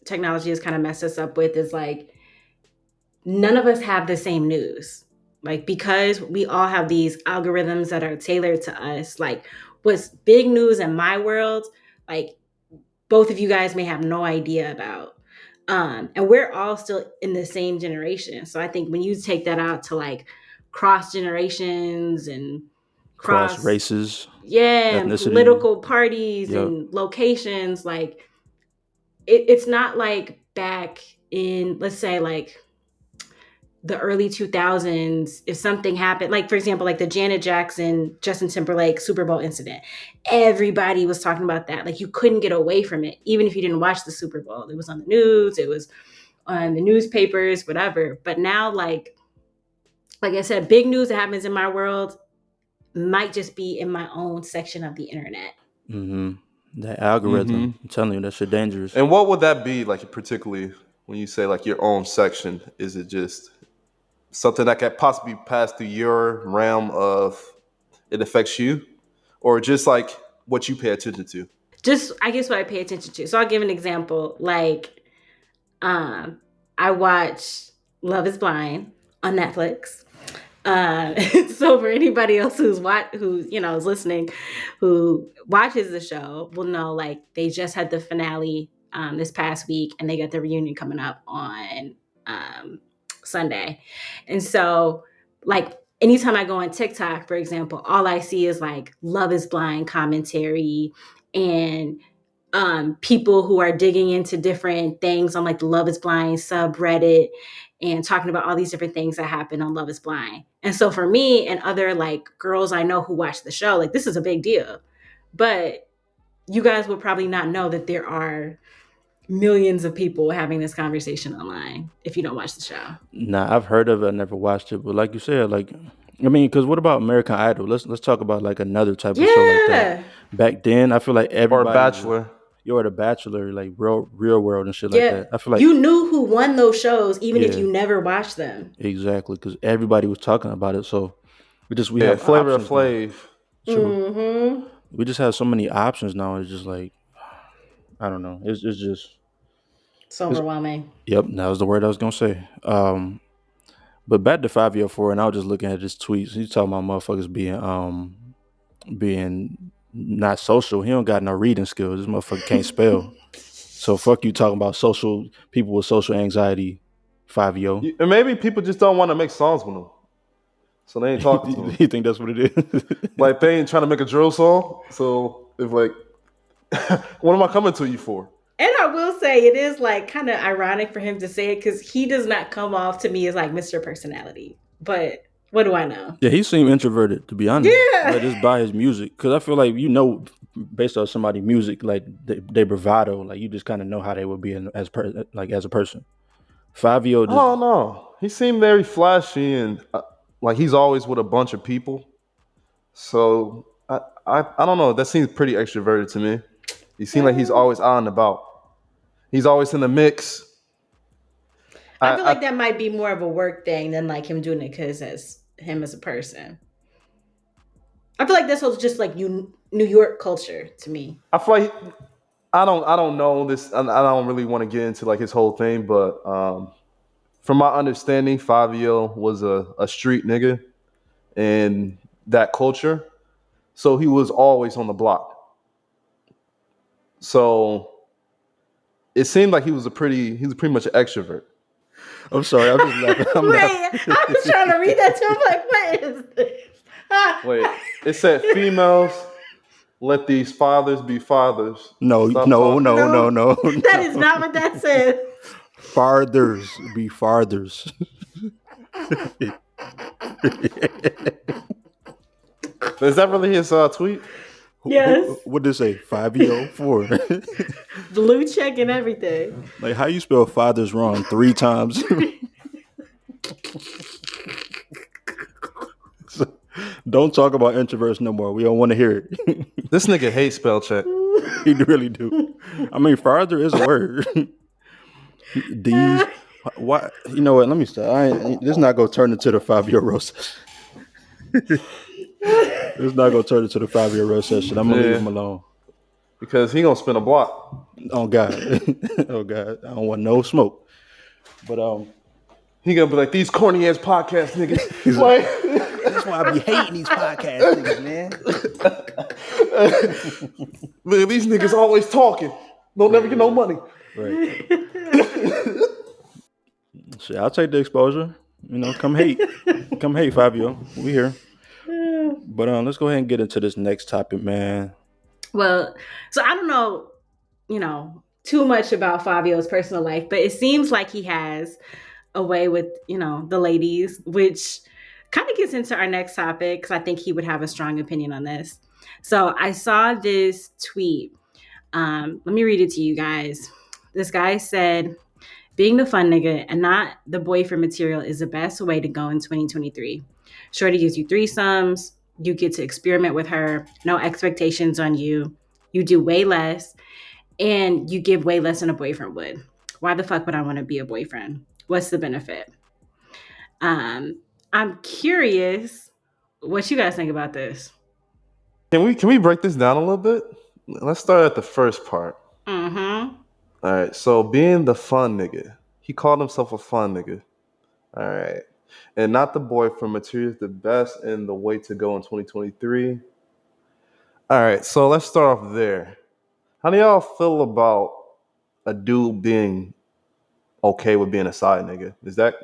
technology has kind of messed us up with is like none of us have the same news. like because we all have these algorithms that are tailored to us, like what's big news in my world, like both of you guys may have no idea about. And we're all still in the same generation. So I think when you take that out to like cross generations and Cross cross, races, yeah, and ethnicity. political parties Yep. and locations, like it's not like back in, let's say, like the early 2000s, if something happened, like for example, like the Janet Jackson, Justin Timberlake Super Bowl incident, everybody was talking about that. Like you couldn't get away from it, even if you didn't watch the Super Bowl. It was on the news, it was on the newspapers, whatever. But now, like I said, big news that happens in my world might just be in my own section of the internet. That algorithm, I'm telling you, that shit dangerous. And what would that be like, particularly when you say like your own section? Is it just something that could possibly pass through your realm of it affects you, or just like what you pay attention to? Just, I guess, what I pay attention to. So I'll give an example. Like, I watch Love Is Blind on Netflix. So for anybody else who's is listening, who watches the show, will know like they just had the finale this past week, and they got the reunion coming up on Sunday. And so, like, anytime I go on TikTok, for example, all I see is like Love Is Blind commentary and people who are digging into different things on like the Love Is Blind subreddit and talking about all these different things that happen on Love Is Blind. And so for me and other like girls I know who watch the show, like this is a big deal. But you guys would probably not know that there are millions of people having this conversation online if you don't watch the show. Nah, I've heard of it. I never watched it, but like you said, like I mean, because what about American Idol? Let's talk about like another type of show like that. Yeah. Back then, I feel like Or a everybody was bachelor? you're the Bachelor, like real world and shit like Yeah. that. I feel like You knew who won those shows even if yeah, you never watched them. exactly, because everybody was talking about it. So we Yeah, have Flavor of options now. Flav. True, Mm-hmm. we just have so many options now. It's just like I don't know. It's just It's it's, overwhelming. yep. That was the word I was gonna say. But back to Fivio Foreign, I was just looking at his tweets. He's talking about motherfuckers being not social. He don't got no reading skills. This motherfucker can't spell. So fuck you talking about social people with social anxiety, Fivio. And maybe people just don't want to make songs with him, so they ain't talking to him. You think that's what it is? Like they ain't trying to make a drill song. So if like, what am I coming to you for? And I will say it is like kind of ironic for him to say it because he does not come off to me as like Mr. Personality. But what do I know? Yeah, he seemed introverted, to be honest. Yeah. Like, just by his music, because I feel like based on somebody's music, like they bravado, like you just kind of know how they would be as a person. Fivio just Oh no, he seemed very flashy and like he's always with a bunch of people. So I don't know. That seems pretty extroverted to me. He seems like he's always out and about. He's always in the mix. I feel like that might be more of a work thing than like him doing it because as him as a person. I feel like this was just like New York culture to me. I feel like I don't know this. I don't really want to get into like his whole thing, but from my understanding, Fivio was a street nigga in that culture, so he was always on the block. So it seemed like he was pretty much an extrovert. I'm sorry, I'm just laughing. I was trying to read that too. I'm like, what is this? Wait, it said females, let these fathers be fathers. No. That is not what that said. Farthers be farthers. Is that really his tweet? Yes. What did it say? 504. Blue check and everything. Like how you spell fathers wrong 3 times? Don't talk about introverts no more. We don't want to hear it. This nigga hates spell check. He really do. I mean, farther is a word. These, why? You know what? Let me stop. This not gonna turn into the 5-year roast session. It's not gonna turn into the 5-year roast session. I'm gonna leave him alone because he gonna spin a block. Oh God, oh God, I don't want no smoke. But He gonna be like, these corny ass podcast niggas. He's Like, That's why I be hating these podcast niggas, man. man, these niggas always talking. Don't never get no money. Right. Shit, I'll take the exposure. You know, come hate, Fivio. We here. But let's go ahead and get into this next topic, man. Well, so I don't know, too much about Fabio's personal life, but it seems like he has a way with, the ladies, which kind of gets into our next topic because I think he would have a strong opinion on this. So I saw this tweet. Let me read it to you guys. This guy said, being the fun nigga and not the boyfriend material is the best way to go in 2023. Shorty gives you threesomes. You get to experiment with her. No expectations on you. You do way less. And you give way less than a boyfriend would. Why the fuck would I want to be a boyfriend? What's the benefit? I'm curious what you guys think about this. Can we break this down a little bit? Let's start at the first part. Mm-hmm. All right. So being the fun nigga, he called himself a fun nigga. All right. And not the boyfriend material is the best and the way to go in 2023. All right. So let's start off there. How do y'all feel about a dude being okay with being a side nigga? Is that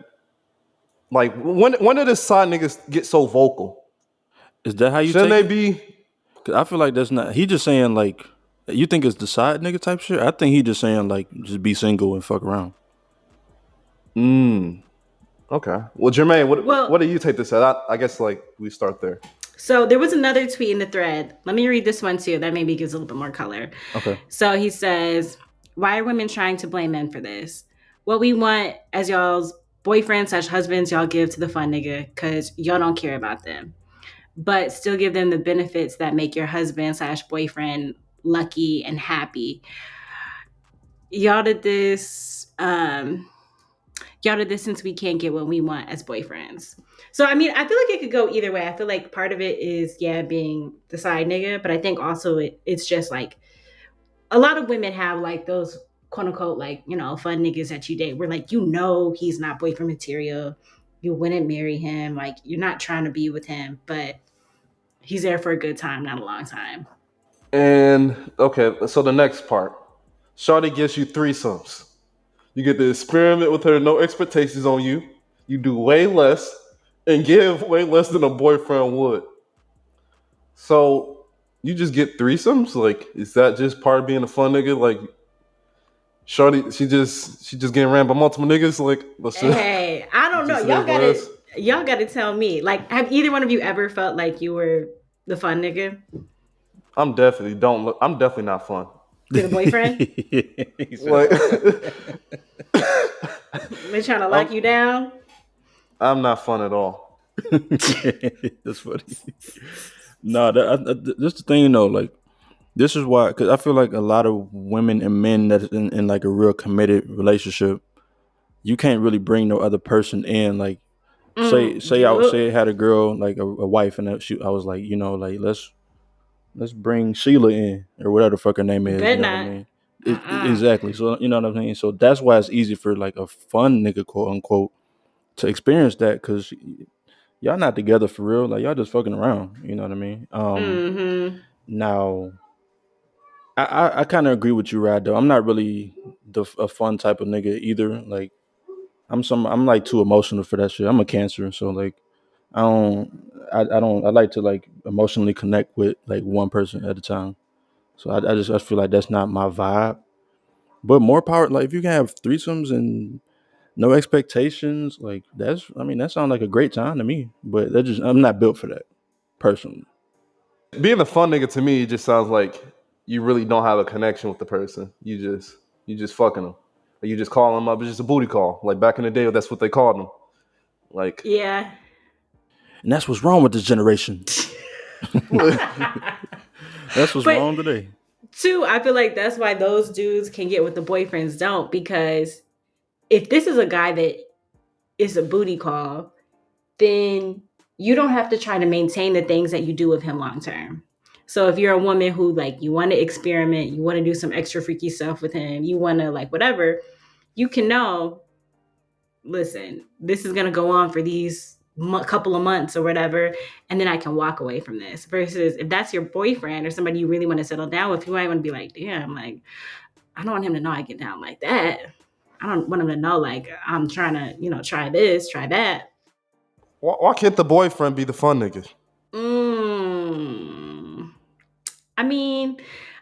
like when did the side niggas get so vocal? Is that how you Shouldn't take they it? be? Cause I feel like that's not. He just saying like, you think it's the side nigga type shit. I think he just saying like, just be single and fuck around. Okay. Well, Jermaine, Well, what do you take this at? I guess like we start there. so there was another tweet in the thread. Let me read this one too. That maybe gives a little bit more color. Okay. So he says, why are women trying to blame men for this? What we want as y'all's boyfriends/husbands, y'all give to the fun nigga because y'all don't care about them, but still give them the benefits that make your husband/boyfriend lucky and happy. Y'all did this. Y'all did this since we can't get what we want as boyfriends. So, I mean, I feel like it could go either way. I feel like part of it is, being the side nigga, but I think also it's just like a lot of women have like those quote unquote, like, fun niggas that you date where like, he's not boyfriend material. You wouldn't marry him. Like, you're not trying to be with him, but he's there for a good time, not a long time. And okay, so the next part, Shawty gives you threesomes. You get to experiment with her, no expectations on you. You do way less and give way less than a boyfriend would. So you just get threesomes? Like, is that just part of being a fun nigga? Like, Shawty, she just getting ran by multiple niggas? Like, let's just, Hey, I don't know. just it is what it is. Y'all gotta tell me. Like, have either one of you ever felt like you were the fun nigga? I'm definitely not fun. To the boyfriend? Like, They trying to lock you down? I'm not fun at all. That's funny. No, this the thing though. Like, this is why, because I feel like a lot of women and men that's in like a real committed relationship, you can't really bring no other person in. Like, say I had a girl like a wife, and I was like, like let's bring Sheila in or whatever the fuck her name is. Bet You know not. what I mean? Exactly. So you know what I mean. So that's why it's easy for like a fun nigga, quote unquote, to experience that because y'all not together for real. Like y'all just fucking around. You know what I mean? Now, I kind of agree with you, Rad. Though I'm not really a fun type of nigga either. Like I'm like too emotional for that shit. I'm a Cancer, so like I like to like emotionally connect with like one person at a time. So I feel like that's not my vibe. But more power. Like if you can have threesomes and no expectations, like that sounds like a great time to me. But I'm not built for that personally. Being a fun nigga to me just sounds like you really don't have a connection with the person. You just fucking them. Or you just call them up. It's just a booty call. Like back in the day, that's what they called them. Like, Yeah. And that's what's wrong with this generation. That's what's wrong today. Two, I feel like that's why those dudes can get what the boyfriends don't, because if this is a guy that is a booty call, then you don't have to try to maintain the things that you do with him long term. So if you're a woman who like you want to experiment, you want to do some extra freaky stuff with him, you want to like whatever, you can know listen, this is going to go on for these couple of months or whatever, and then I can walk away from this. Versus if that's your boyfriend or somebody you really want to settle down with, you might want to be like, damn, like, I don't want him to know I get down like that. I don't want him to know, like, I'm trying to, try this, try that. Why can't the boyfriend be the fun nigga? I mean,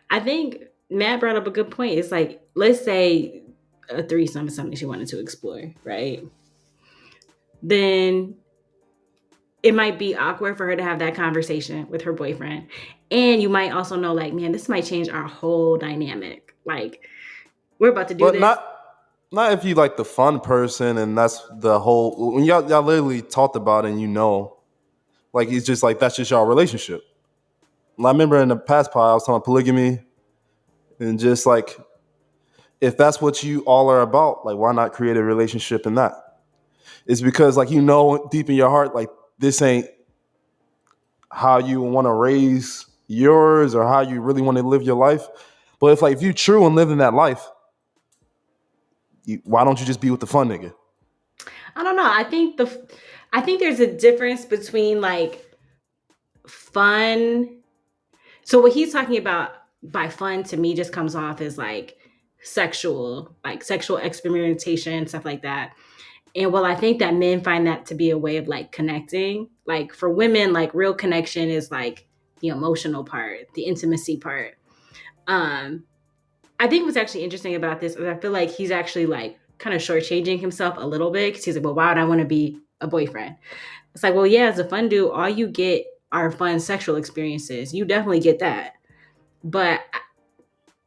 I think Matt brought up a good point. It's like, let's say a threesome is something she wanted to explore, right? Then it might be awkward for her to have that conversation with her boyfriend. And you might also know, like, man, this might change our whole dynamic. Like, we're about to do But this. not if you like the fun person and that's the whole when y'all literally talked about it and like it's just like that's just y'all relationship. I remember in the past pod I was talking about polygamy and just like if that's what you all are about, like why not create a relationship in that? It's because like deep in your heart, like this ain't how you want to raise yours or how you really want to live your life. But if you true and living that life, why don't you just be with the fun nigga? I don't know. I think there's a difference between like fun. So what he's talking about by fun to me just comes off as like sexual experimentation, stuff like that. And while I think that men find that to be a way of like connecting, like for women, like real connection is like the emotional part, the intimacy part. I think what's actually interesting about this is I feel like he's actually like kind of shortchanging himself a little bit because he's like, well, why would I want to be a boyfriend? It's like, well, yeah, as a fun dude, all you get are fun sexual experiences. You definitely get that. But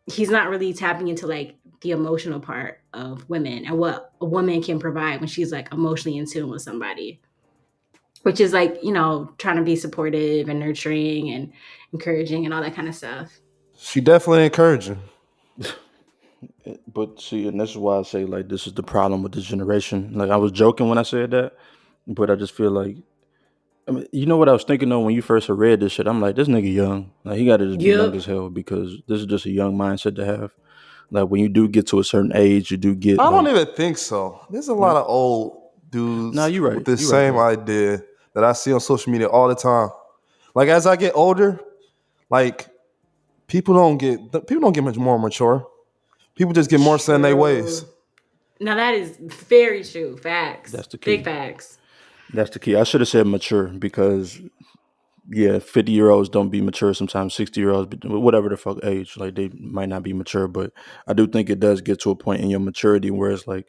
he's not really tapping into like the emotional part of women and what a woman can provide when she's like emotionally in tune with somebody, which is like, trying to be supportive and nurturing and encouraging and all that kind of stuff. She definitely encouraging. But see, and this is why I say like this is the problem with this generation. Like I was joking when I said that, but I just feel like I mean, you know what I was thinking though when you first read this shit. I'm like, this nigga young. Like he got to just be young Yep. as hell because this is just a young mindset to have. Like when you do get to a certain age, you do get I don't like. even think so. There's a lot No, of old nah, dudes you with right. this You right, same bro. idea that I see on social media all the time. Like as I get older, like people don't get much more mature. People just get more set in their ways. True. Now that is very true. Facts. That's the Big key. facts. That's the key. I should have said mature because yeah, 50-year-olds don't be mature sometimes. 60-year-olds, whatever the fuck age, like they might not be mature. But I do think it does get to a point in your maturity where it's like,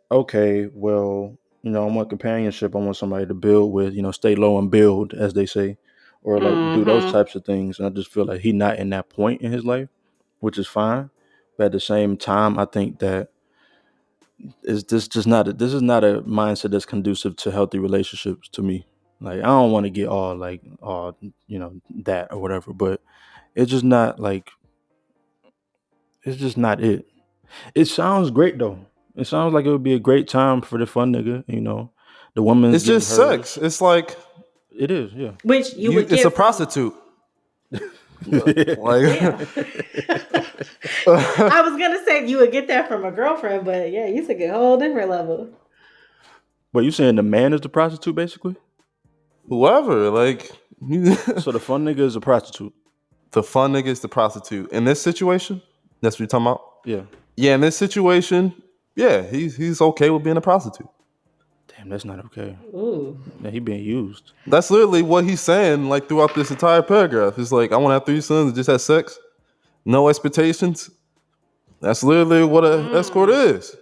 okay, well, I want companionship. I want somebody to build with. Stay low and build, as they say, or like do those Mm-hmm. types of things. And I just feel like he's not in that point in his life, which is fine. But at the same time, I think that is this just not this is not a mindset that's conducive to healthy relationships to me. Like I don't want to get all like that or whatever, but it's just not like it's just not it. It sounds great though. It sounds like it would be a great time for the fun nigga. The woman's It's getting just sex. hers. It's like It is, yeah. Which you would it's a get from. prostitute. Damn. Like I was gonna say you would get that from a girlfriend, but yeah, you took it a whole different level. But you saying the man is the prostitute basically? whoever, like So the fun nigga is a prostitute. the fun nigga is the prostitute. In this situation, that's what you're talking about? Yeah. Yeah, in this situation, yeah, he's okay with being a prostitute. Damn, that's not okay. Ooh. Yeah, he being used. That's literally what he's saying, like throughout this entire paragraph. It's like I want to have 3 sons and just have sex, no expectations. That's literally what an escort is.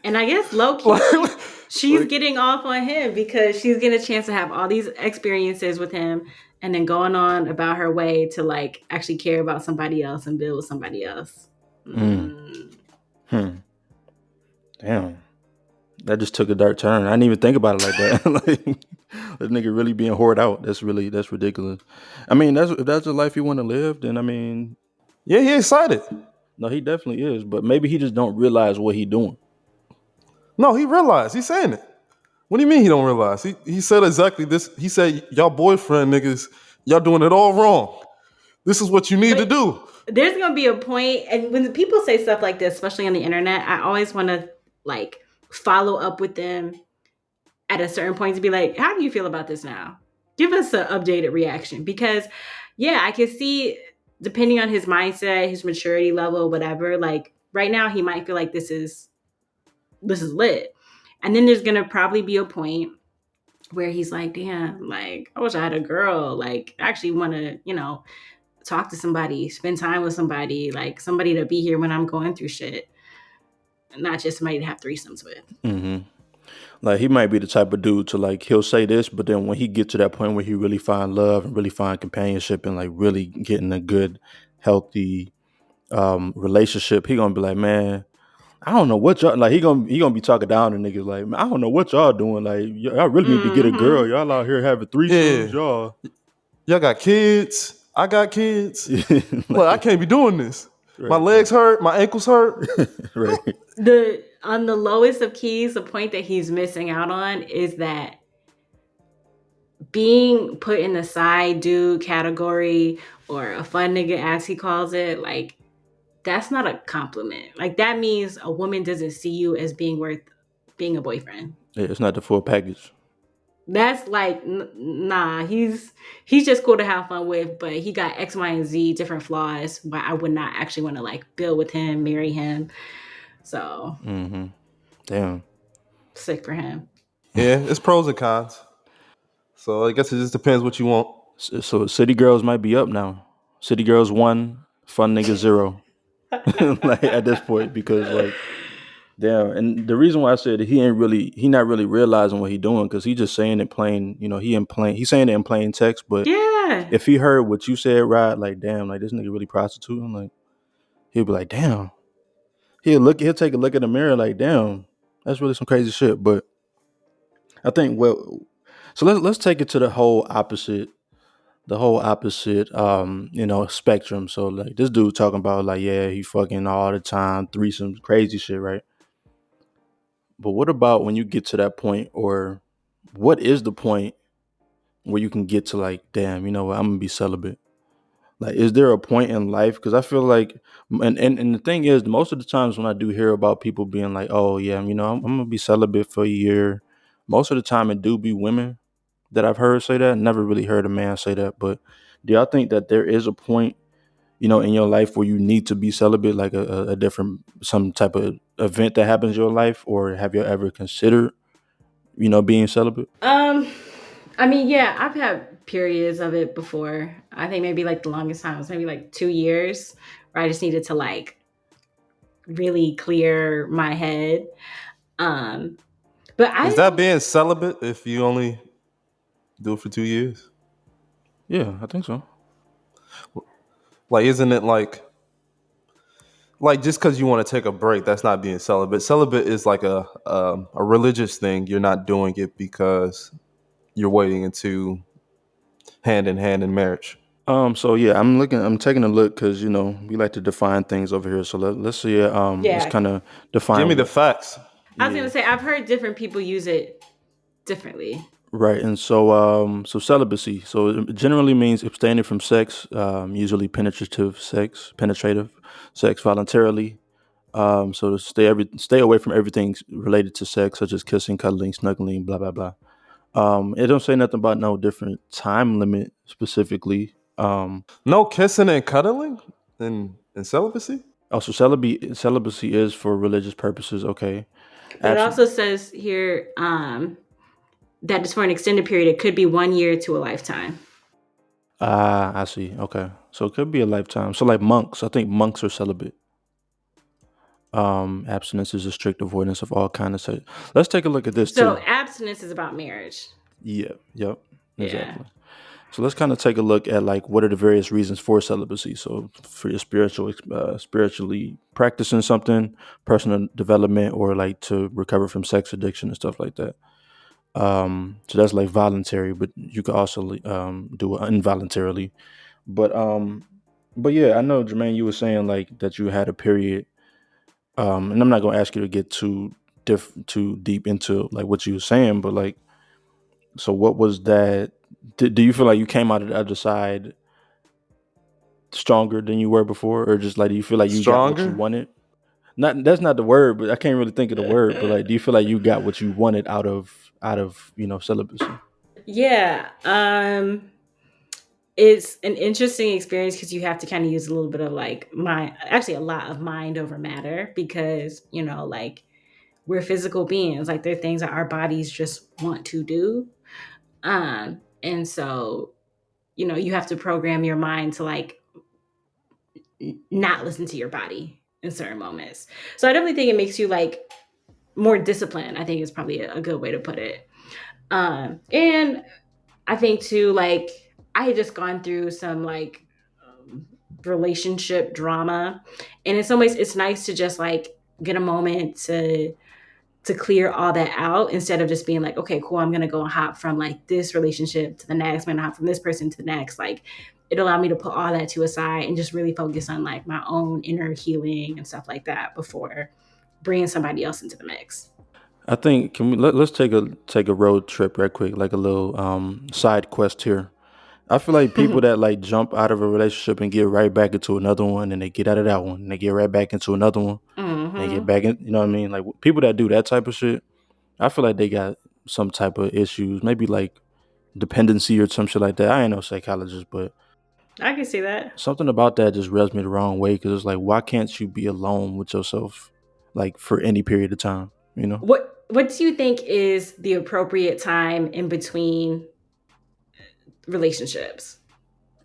And I guess low key, she's getting off on him because she's getting a chance to have all these experiences with him and then going on about her way to like actually care about somebody else and build with somebody else. Hmm. Damn. That just took a dark turn. I didn't even think about it like that. Like this nigga really being whored out. That's ridiculous. I mean, if that's the life you want to live, then I mean, Yeah, he excited. no, he definitely is. But maybe he just don't realize what he doing. No, he realized. He's saying it. What do you mean he don't realize? He said exactly this. He said, y'all boyfriend niggas, y'all doing it all wrong. This is what you need to do. There's gonna be a point, and when people say stuff like this, especially on the internet, I always want to like follow up with them at a certain point to be like, how do you feel about this now? Give us an updated reaction. Because yeah, I can see, depending on his mindset, his maturity level, whatever, like right now he might feel like this is lit. And then there's gonna probably be a point where he's like, damn, like I wish I had a girl. Like I actually wanna, talk to somebody, spend time with somebody, like somebody to be here when I'm going through shit. Not just somebody to have threesomes with. Mm-hmm. Like he might be the type of dude to like he'll say this, but then when he get to that point where he really find love and really find companionship and like really getting a good, healthy relationship, he gonna be like, man, I don't know what y'all like. He gonna be talking down to niggas like, man, I don't know what y'all doing. Like y'all really need to get a girl. Y'all out here having threesomes, Yeah. y'all. Y'all got kids. I got kids. Look, I Like, can't be doing this. My right, legs hurt. My ankles hurt. right. On the lowest of keys, the point that he's missing out on is that being put in the side dude category, or a fun nigga as he calls it, like that's not a compliment. Like that means a woman doesn't see you as being worth being a boyfriend. Yeah, it's not the full package. That's like nah, he's just cool to have fun with, but he got X, Y, and Z different flaws why I would not actually want to like build with him, marry him. So Mm-hmm. Damn. sick for him. Yeah, it's pros and cons. So I guess it just depends what you want. So City Girls might be up now. City Girls 1, Fun Nigga 0. Like at this point, because like damn, and the reason why I said he not really realizing what he doing because he just saying it plain, he's saying it in plain text. But Yeah. if he heard what you said, right, like damn, like this nigga really prostituting, like he'll be like, damn. He'll take a look in the mirror, like damn, that's really some crazy shit. But I think so let's take it to the whole opposite spectrum. So like this dude talking about like, yeah, he fucking all the time, threesomes, crazy shit, right? But what about when you get to that point, or what is the point where you can get to like, damn, you know what, I'm gonna be celibate? Like, is there a point in life? Because I feel like, and the thing is, most of the times when I do hear about people being like, oh yeah, I'm gonna be celibate for a year, most of the time it do be women that I've heard say that. Never really heard a man say that. But do y'all think that there is a point, in your life where you need to be celibate, like a different, some type of event that happens in your life, or have you ever considered, being celibate? I mean, yeah, I've had periods of it before. I think maybe like the longest time was maybe like 2 years, where I just needed to like really clear my head. Um, but Is that being celibate if you only do it for 2 years? Yeah, I think so. Like, isn't it like just because you want to take a break, that's not being celibate. Celibate is like a religious thing. You're not doing it because you're waiting into hand in hand in marriage. So yeah, I'm taking a look because we like to define things over here. So let's see. Let's yeah, kind of Give me define the what. facts. I was Yeah. gonna say I've heard different people use it differently. Right, and so celibacy. So it generally means abstaining from sex, usually penetrative sex voluntarily. So to stay away from everything related to sex, such as kissing, cuddling, snuggling, blah blah blah. It don't say nothing about no different time limit specifically. No kissing and cuddling in celibacy? Also, celibacy is for religious purposes. Okay, But it absolutely. also says here that it's for an extended period. It could be 1 year to a lifetime. Ah, I see. Okay, so it could be a lifetime. So like monks, I think monks are celibate. Abstinence is a strict avoidance of all kind of sex. Let's take a look at this So too. abstinence is about marriage. Yeah. Yep. Yeah. Exactly. So let's kind of take a look at like what are the various reasons for celibacy. So for your spiritually practicing something, personal development, or like to recover from sex addiction and stuff like that. So that's like voluntary, but you could also do it involuntarily. But but yeah, I know Jermaine, you were saying like that you had a period. And I'm not gonna ask you to get too deep into like what you were saying, but like, so what was that? Do you feel like you came out of the other side stronger than you were before, or just like do you feel like you got what you Stronger? wanted? Not that's not the word, but I can't really think of the word. But like, do you feel like you got what you wanted out of celibacy? Yeah. It's an interesting experience because you have to kind of use a little bit of like mind, actually a lot of mind over matter, because like we're physical beings. Like there are things that our bodies just want to do. And so, you have to program your mind to like not listen to your body in certain moments. So I definitely think it makes you like more disciplined. I think is probably a good way to put it. And I think too, like I had just gone through some like relationship drama, and in some ways, it's nice to just like get a moment to clear all that out instead of just being like, okay, cool, I'm gonna go and hop from like this relationship to the next, I'm gonna hop from this person to the next. Like it allowed me to put all that to a side and just really focus on like my own inner healing and stuff like that before bringing somebody else into the mix. I think can let's take a road trip right quick, like a little side quest here. I feel like people that like jump out of a relationship and get right back into another one, and they get out of that one, and they get right back into another one, and they get Mm-hmm. back in. You know what I mean? Like people that do that type of shit, I feel like they got some type of issues, maybe like dependency or some shit like that. I ain't no psychologist, but I can see that. something about that just rubs me the wrong way because it's like, why can't you be alone with yourself, like for any period of time? You know? What do you think is the appropriate time in between relationships?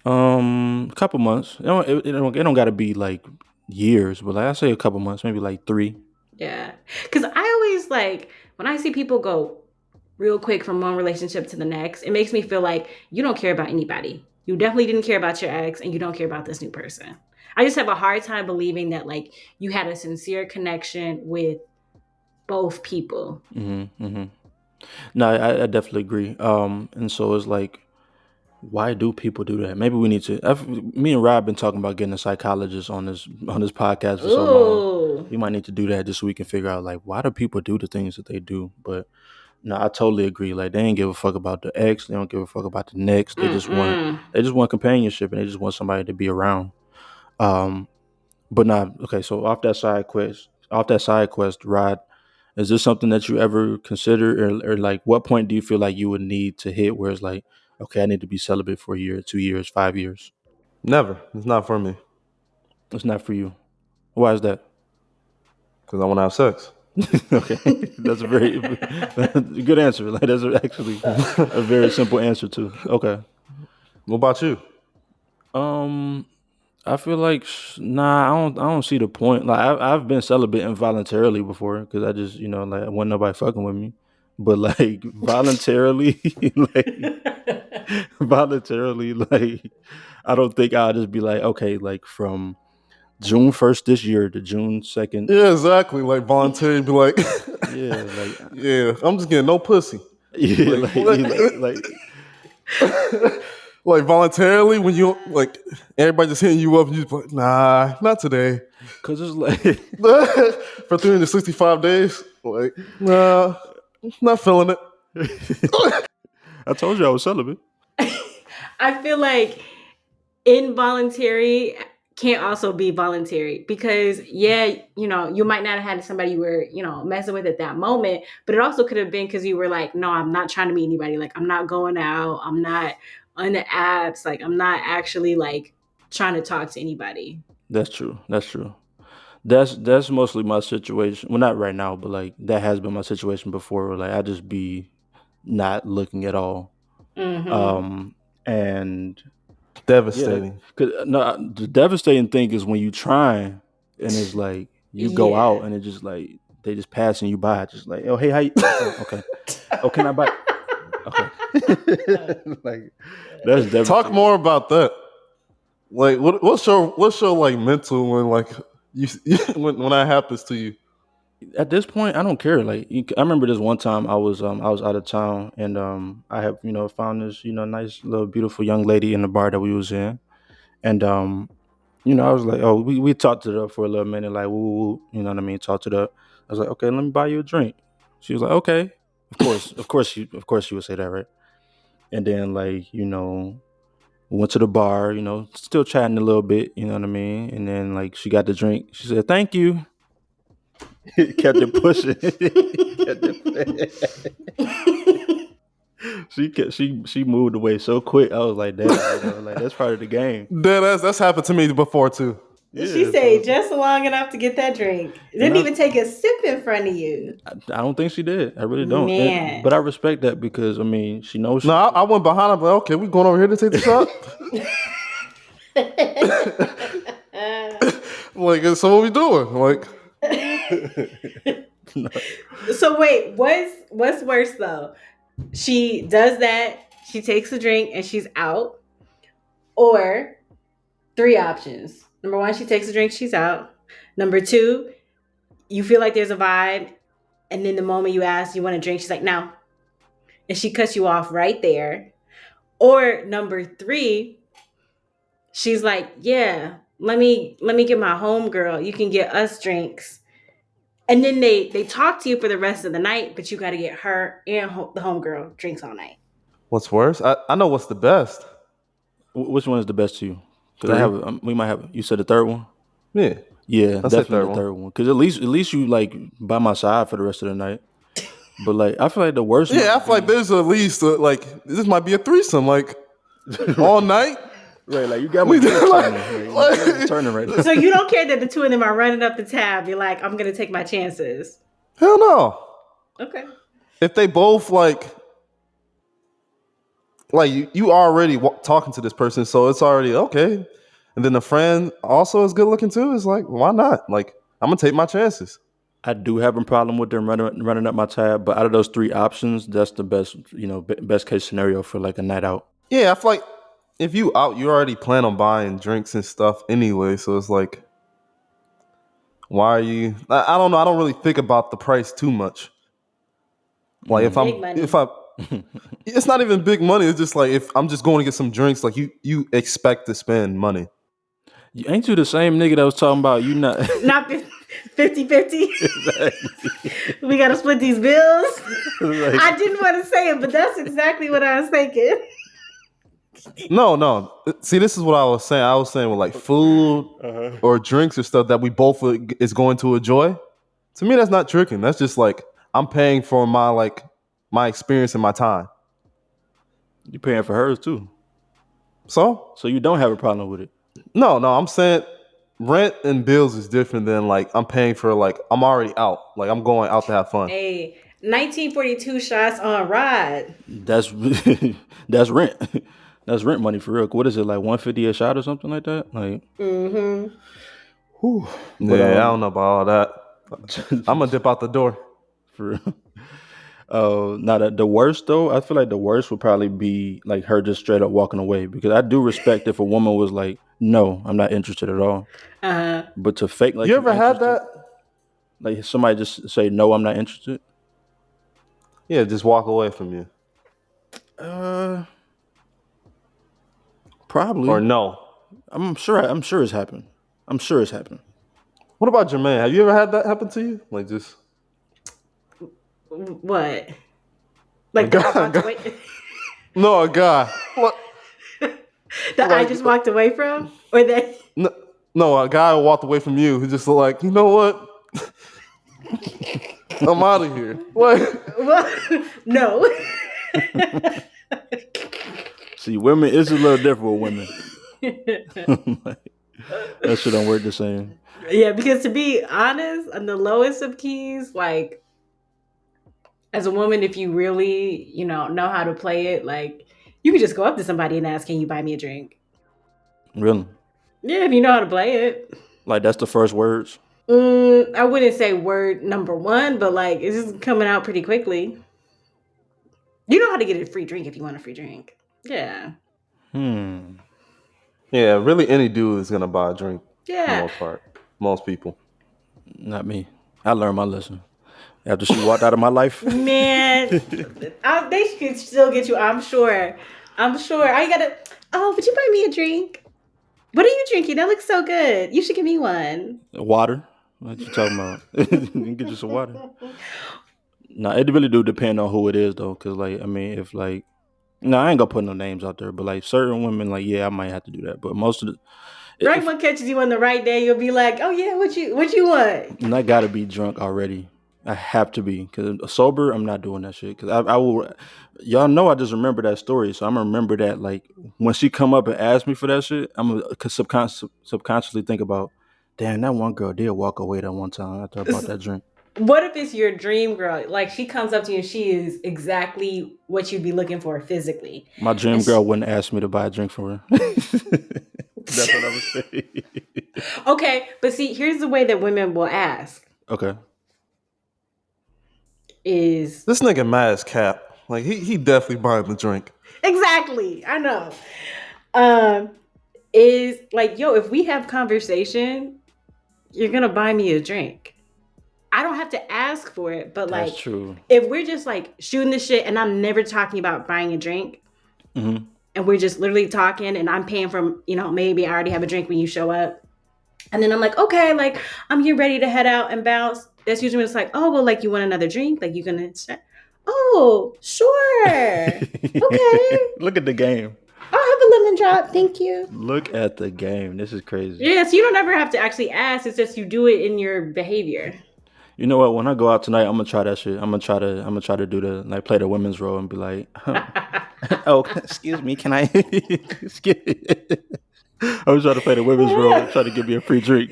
A couple months. It don't got to be like years, but like I say a couple months, maybe like 3. Yeah. Cause I always like when I see people go real quick from one relationship to the next, it makes me feel like you don't care about anybody. You definitely didn't care about your ex and you don't care about this new person. I just have a hard time believing that like you had a sincere connection with both people. Mm-hmm. No, I definitely agree. And so it's like, why do people do that? Maybe we need to. Me and Rob been talking about getting a psychologist on this podcast for so long. Ooh. We might need to do that just so we can figure out like why do people do the things that they do. But no, I totally agree. Like they ain't give a fuck about the ex. They don't give a fuck about the next. They just want Mm-mm. they just want companionship and they just want somebody to be around. Um, but nah, okay. So off that side quest, Rod, is this something that you ever consider, or like what point do you feel like you would need to hit where it's like, okay, I need to be celibate for a year, 2 years, 5 years? Never. It's not for me It's not for you. Why is that? because I want to have sex. Okay, that's a very good answer. Like that's actually a very simple answer too. Okay. What about you? Um, I feel like nah, I don't see the point. Like I've been celibate involuntarily before because I just like wasn't nobody fucking with me, but like voluntarily, like voluntarily, like I don't think I'll just be like, okay, like from June 1st this year to June 2nd. Yeah, exactly. Like voluntary, be like, Yeah, like yeah, I'm just getting no pussy. yeah, Like, like like like voluntarily when you like everybody just hitting you up and you just like, nah, not today. because it's like For 365 days, like, nah, not feeling it. I told you I was celibate. I feel like involuntary can't also be voluntary because yeah, you might not have had somebody you were messing with at that moment, but it also could have been because you were like, no, I'm not trying to meet anybody, like I'm not going out, I'm not on the apps, like I'm not actually like trying to talk to anybody. That's true. That's true. That's mostly my situation. Well, not right now, but like that has been my situation before. Where like I just be not looking at all. Mm-hmm. And yeah, Devastating. cause no, the devastating thing is when you try and it's like you go out Yeah. and it's just like they just passing you by, just like, oh hey, how you? Oh, okay. Oh, can I buy? Okay. Like that's Talk devastating. more about that. Like, what's your like mental when like you when that happens to you? At this point, I don't care. Like I remember this one time I was out of town and I have found this nice little beautiful young lady in the bar that we was in, and I was like, oh, we talked it up for a little minute, like woo woo, woo, you know what I mean, talked it up. I was like, okay, let me buy you a drink. She was like, okay, of course she would say that, right? And then like we went to the bar, still chatting a little bit, you know what I mean, and then like she got the drink. She said, thank you. Kept it pushing. She moved away so quick. I was like, damn, like that's part of the game. That's happened to me before too. She Yeah, stayed so just long enough to get that drink. and Didn't even take a sip in front of you. I don't think she did. I really don't. Man. But I respect that because I mean, she knows. No, I went behind. I'm like, okay, we going over here to take the shot. Like, so what we doing? Like, No. So wait, what's worse though? She does that, she takes a drink and she's out. Or three options. Number one, she takes a drink, she's out. Number two, you feel like there's a vibe, and then the moment you ask you want a drink, she's like, no. And she cuts you off right there. Or number three, she's like, yeah, let me get my homegirl. You can get us drinks. And then they talk to you for the rest of the night, but you got to get her and the homegirl drinks all night. what's worse? I know what's the best. Which one is the best to you? Because I Three. have. We might have. You said the third one. Yeah. Yeah, That's the definitely the third one. Because at least you like by my side for the rest of the night. But like, I feel like the worst. Yeah, I feel like there's at least like this might be a threesome, like all night. Right, like you got me turning right now. So you don't care that the two of them are running up the tab. You're like, I'm going to take my chances. Hell no. Okay. If they both like you already talking to this person, so it's already okay. And then the friend also is good looking too. It's like, why not? Like, I'm gonna take my chances. I do have a problem with them running up my tab, but out of those three options, that's the best, best case scenario for like a night out. Yeah, I feel like if you out, you already plan on buying drinks and stuff anyway. So it's like, why are you? I don't know. I don't really think about the price too much. Like it's not even big money. It's just like if I'm just going to get some drinks, like you expect to spend money. Ain't you the same nigga that was talking about you not 50-50? Exactly. We got to split these bills. Like, I didn't want to say it, but that's exactly what I was thinking. No. See, this is what I was saying. I was saying with like food or drinks or stuff that we both is going to enjoy. To me, that's not tricking. That's just like I'm paying for my experience and my time. you paying for hers too, So you don't have a problem with it. no. I'm saying rent and bills is different than like I'm paying for like I'm already out. Like I'm going out to have fun. Hey, 1942 shots on Rod. That's that's rent. That's rent money for real. What is it, like $150 a shot or something like that? Like, whew. But, I don't know about all that. I'm gonna dip out the door. For real. Now the worst though, I feel like the worst would probably be like her just straight up walking away, because I do respect if a woman was like, no, I'm not interested at all. But to fake like You ever had that? Like somebody just say, no, I'm not interested. Yeah, just walk away from you. Probably. Or no. I'm sure it's happened. I'm sure it's happened. What about Jermayne? Have you ever had that happen to you? Like just What? Like that I walked away? No, a guy. What? That I just walked away from? Or that? No, a guy walked away from you who just like, you know what? I'm out of here. What? Well, no. See, women, it's a little different with women. That shit don't work the same. Yeah, because to be honest, on the lowest of keys, like as a woman, if you really, know how to play it, like you can just go up to somebody and ask, can you buy me a drink? Really? Yeah, if you know how to play it. Like that's the first words? I wouldn't say word number one, but like it's just coming out pretty quickly. You know how to get a free drink if you want a free drink. Yeah. Yeah, really any dude is gonna buy a drink. Yeah. For the most part. Most people. Not me. I learned my lesson after she walked out of my life. Man, they could still get you. I'm sure. I gotta. Oh, would you buy me a drink? What are you drinking? That looks so good. You should give me one. Water. What you talking about? Get you some water. Nah, it really do depend on who it is though, because like I mean, if like, no, I ain't gonna put no names out there, but like certain women, like yeah, I might have to do that, but Right one catches you on the right day, you'll be like, "Oh yeah, what you want?" And I gotta be drunk already. I have to be, because sober, I'm not doing that shit. Because I will. Y'all know I just remember that story, so I'm gonna remember that. Like when she come up and ask me for that shit, I'm gonna subconsciously think about, damn, that one girl did walk away that one time after I bought that drink. What if it's your dream girl? Like she comes up to you and she is exactly what you'd be looking for physically. My dream And girl wouldn't ask me to buy a drink for her. That's what I would say. okay, but see, here's the way that women will ask. Okay. Is This nigga mad as cap. Like he definitely buying the drink. exactly. I know. Is like, yo, if we have conversation, you're gonna buy me a drink. I don't have to ask for it, but That's like, true. if we're just like shooting the shit and I'm never talking about buying a drink, Mm-hmm. and we're just literally talking and I'm paying for, maybe I already have a drink when you show up. And then I'm like, okay, like I'm here ready to head out and bounce. That's usually when it's like, oh, well, like you want another drink? Like you gonna start? Oh, sure. Okay. Look at the game. I'll have a lemon drop. Thank you. Look at the game. This is crazy. Yeah, so you don't ever have to actually ask. It's just you do it in your behavior. You know what? When I go out tonight, I'm gonna try that shit. I'm gonna try to do the like play the women's role and be like, oh, excuse me, can I? I was trying to play the women's role, try to give me a free drink.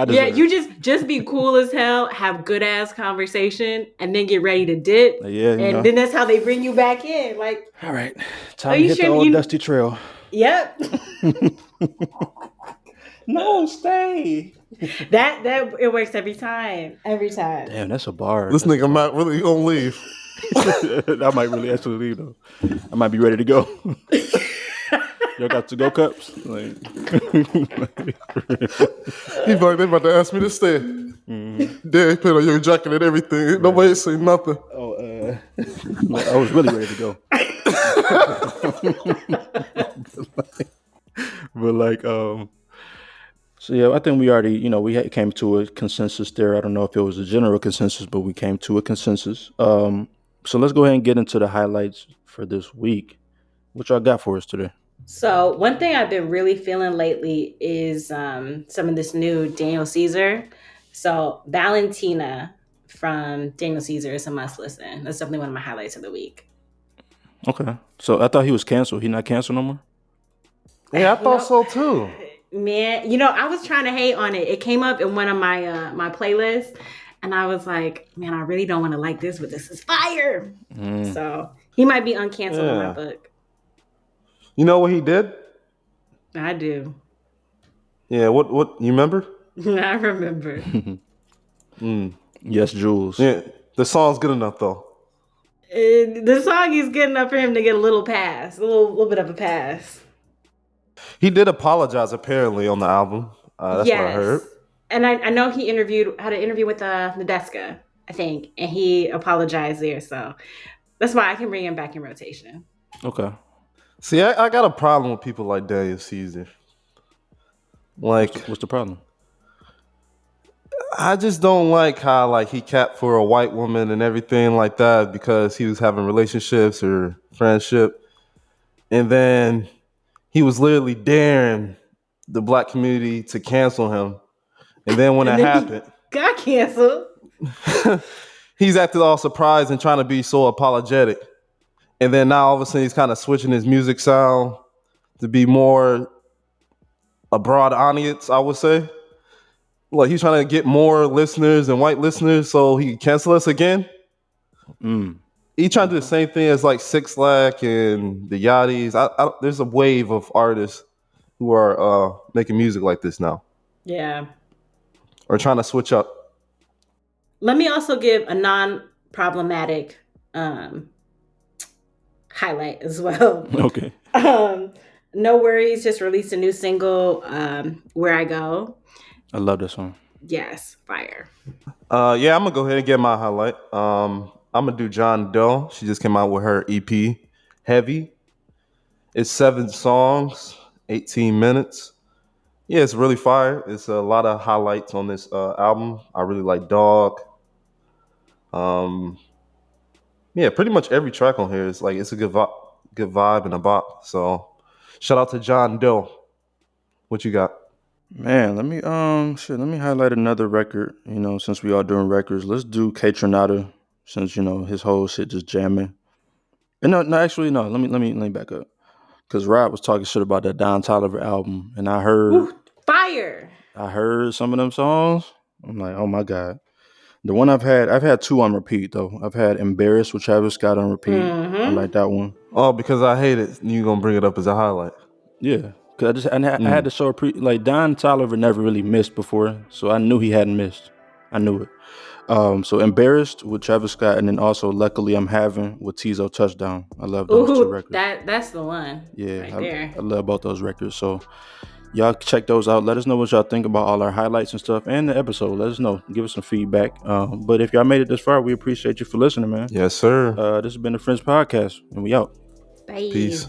Yeah, you just be cool as hell, have good ass conversation, and then get ready to dip. Yeah, and then that's how they bring you back in. Like, all right, time to hit the old dusty trail. Yep. No, stay. That it works every time. Every time. Damn, that's a bar. This nigga might really gonna leave. I might really actually leave though. I might be ready to go. Y'all got to go cups. Like, they about to ask me to stay. Mm-hmm. They put on your jacket and everything. Right. Nobody say nothing. Oh, I was really ready to go. So yeah, I think we already, we came to a consensus there. I don't know if it was a general consensus, but we came to a consensus. So let's go ahead and get into the highlights for this week. What y'all got for us today? So one thing I've been really feeling lately is some of this new Daniel Caeser. So Valentina from Daniel Caeser is a must listen. That's definitely one of my highlights of the week. Okay. So I thought he was canceled. He not canceled no more? Yeah, I thought so too. Man, I was trying to hate on it. It came up in one of my my playlists, and I was like, man, I really don't want to like this, but this is fire. So he might be uncanceled in my book. You know what he did? I do. Yeah, what you remember? I remember. Yes, Jules. Yeah, the song's good enough though. The song is good enough for him to get a little pass, a little bit of a pass. He did apologize apparently on the album. That's what I heard. And I know he had an interview with Nadeska, I think, and he apologized there. So that's why I can bring him back in rotation. Okay. See, I got a problem with people like Daniel Caeser. Like, what's the problem? I just don't like how like he capped for a white woman and everything like that because he was having relationships or friendship, and then he was literally daring the black community to cancel him, and then when it happened, he got canceled. He's acted all surprised and trying to be so apologetic. And then now all of a sudden he's kind of switching his music sound to be more a broad audience, I would say. Like he's trying to get more listeners and white listeners so he can cancel us again. He's trying to do the same thing as like Six Lack and the Yachties. There's a wave of artists who are making music like this now. Yeah. Or trying to switch up. Let me also give a non-problematic highlight as well. Okay. NxWorries just released a new single, Where I Go. I love this song. Yes, fire. Yeah, I'm gonna go ahead and get my highlight. I'm gonna do John Doe. She just came out with her EP, Heavy. It's 7 songs, 18 minutes. Yeah, it's really fire. It's a lot of highlights on this album. I really like Dog. Yeah, pretty much every track on here is like it's a good vibe and a bop. So, shout out to John Doe. What you got? Man, let me highlight another record. Since we all doing records, let's do K-Tronada, since his whole shit just jamming. And no, actually no. Let me back up, because Rob was talking shit about that Don Toliver album, and Woo, fire. I heard some of them songs. I'm like, oh my god. The one I've had two on repeat though. I've had Embarrassed with Travis Scott on repeat. I like that one. Oh, because I hate it. You gonna bring it up as a highlight? Yeah, because I had to show like Don Toliver never really missed before, so I knew he hadn't missed. I knew it. So Embarrassed with Travis Scott, and then also Luckily I'm Having with Teezo Touchdown. I love those two Ooh, records. that's the one. Yeah, Right there. I love both those records. So y'all check those out. Let us know what y'all think about all our highlights and stuff and the episode. Let us know. Give us some feedback. But if y'all made it this far, we appreciate you for listening, man. Yes, sir. This has been the Friends Podcast, and we out. Bye. Peace.